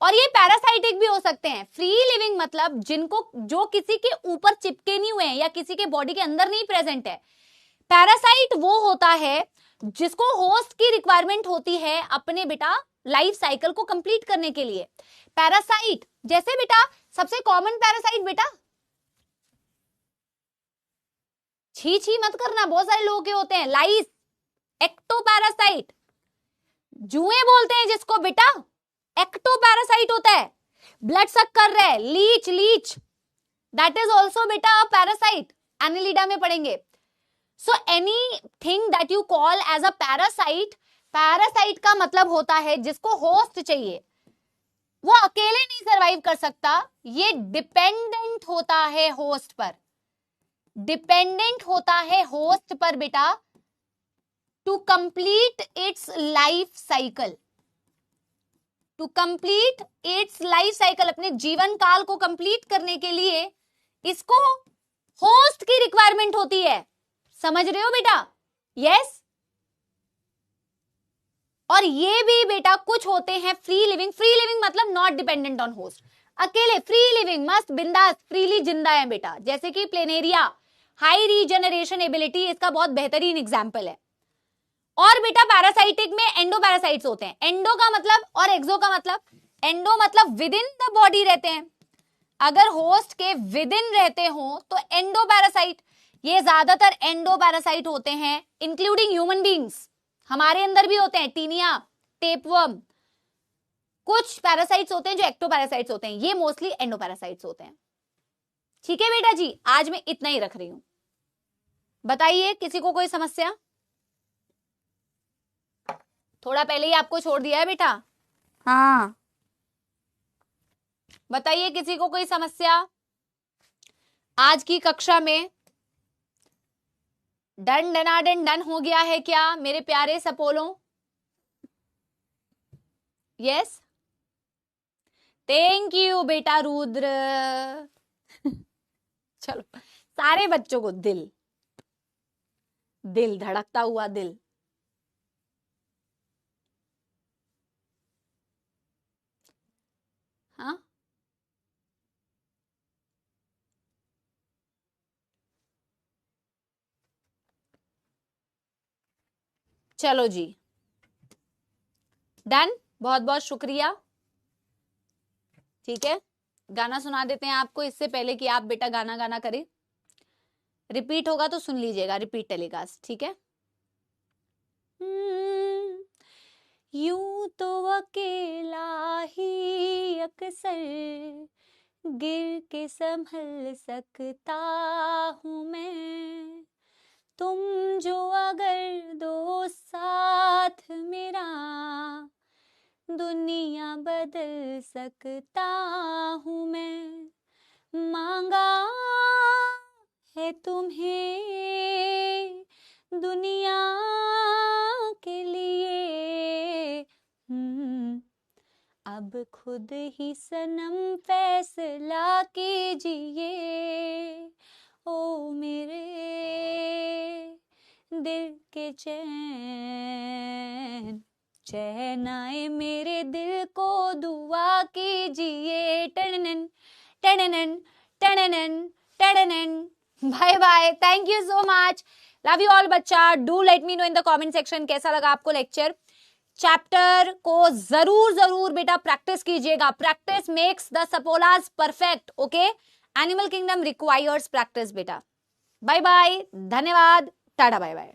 और ये पैरासाइटिक भी हो सकते हैं। फ्री लिविंग मतलब जो किसी के ऊपर चिपके नहीं हुए हैं या किसी के बॉडी के अंदर नहीं प्रेजेंट है। पैरासाइट वो होता है जिसको होस्ट की रिक्वायरमेंट होती है अपने बेटा लाइफ साइकिल को कंप्लीट करने के लिए। पैरासाइट जैसे बेटा सबसे कॉमन पैरासाइट बेटा, छी मत करना, बहुत सारे लोगों के होते हैं, लाइस, एक्टोपैरासाइट, जुए बोलते हैं जिसको बेटा, एक्टोपैरासाइट होता है, ब्लड सक कर रहा है, लीच दैट इज ऑल्सो बेटा पैरासाइट, एनिलिडा में पढ़ेंगे। So anything that you call as a parasite, parasite का मतलब होता है जिसको होस्ट चाहिए, वो अकेले नहीं सरवाइव कर सकता, ये डिपेंडेंट होता है होस्ट पर, डिपेंडेंट होता है होस्ट पर बेटा, to complete its life cycle, to complete its life cycle, अपने जीवन काल को कंप्लीट करने के लिए इसको होस्ट की रिक्वायरमेंट होती है। समझ रहे हो बेटा? यस। और ये भी बेटा कुछ होते हैं फ्री लिविंग, फ्री लिविंग मतलब नॉट डिपेंडेंट ऑन होस्ट, अकेले फ्री लिविंग, मस्त बिंदास फ्रीली जिंदा है बेटा, जैसे कि प्लेनेरिया, हाई रीजनरेशन एबिलिटी इसका बहुत बेहतरीन एग्जाम्पल है। और बेटा पैरासाइटिक में एंडो पैरासाइट्स होते हैं, एंडो का मतलब और एक्सो का मतलब, एंडो मतलब विद इन द बॉडी रहते हैं, अगर होस्ट के विद इन रहते हो तो एंडो पैरासाइट, ये ज्यादातर एंडो पैरासाइट होते हैं, इंक्लूडिंग ह्यूमन बींग्स, हमारे अंदर भी होते हैं, टीनिया, टेपवर्म, कुछ पैरासाइट्स होते हैं जो एक्टो पैरासाइट्स होते हैं, ये मोस्टली एंडो पैरासाइट्स होते हैं। ठीक है बेटा जी, आज मैं इतना ही रख रही हूं, बताइए किसी को कोई समस्या? थोड़ा पहले ही आपको छोड़ दिया है बेटा, हाँ बताइए किसी को कोई समस्या? आज की कक्षा में डन डनाडन डन हो गया है क्या मेरे प्यारे सपोलो? यस, थैंक यू बेटा रुद्र। चलो, सारे बच्चों को दिल, दिल धड़कता हुआ दिल, हाँ चलो जी, डन, बहुत बहुत शुक्रिया। ठीक है, गाना सुना देते हैं आपको, इससे पहले कि आप बेटा गाना गाना करें, रिपीट होगा तो सुन लीजिएगा, रिपीट टेलीकास्ट, ठीक है? यूं तो अकेला ही अक्सर गिर के संभल सकता हूँ मैं, तुम जो अगर दो साथ मेरा दुनिया बदल सकता हूँ मैं, मांगा है तुम्हें दुनिया के लिए, अब खुद ही सनम फैसला कीजिए, ओ मेरे दिल के चैन, चैन आए मेरे दिल को दुआ कीजिए, टननन टननन टननन टननन। Bye bye, thank you so much, love you all बच्चा। Do let me know in the comment section कैसा लगा आपको लेक्चर। चैप्टर को जरूर जरूर बेटा प्रैक्टिस कीजिएगा, प्रैक्टिस मेक्स द सपोलास perfect, okay? Animal kingdom requires practice बेटा। बाय बाय, धन्यवाद, टाटा बाय बाय।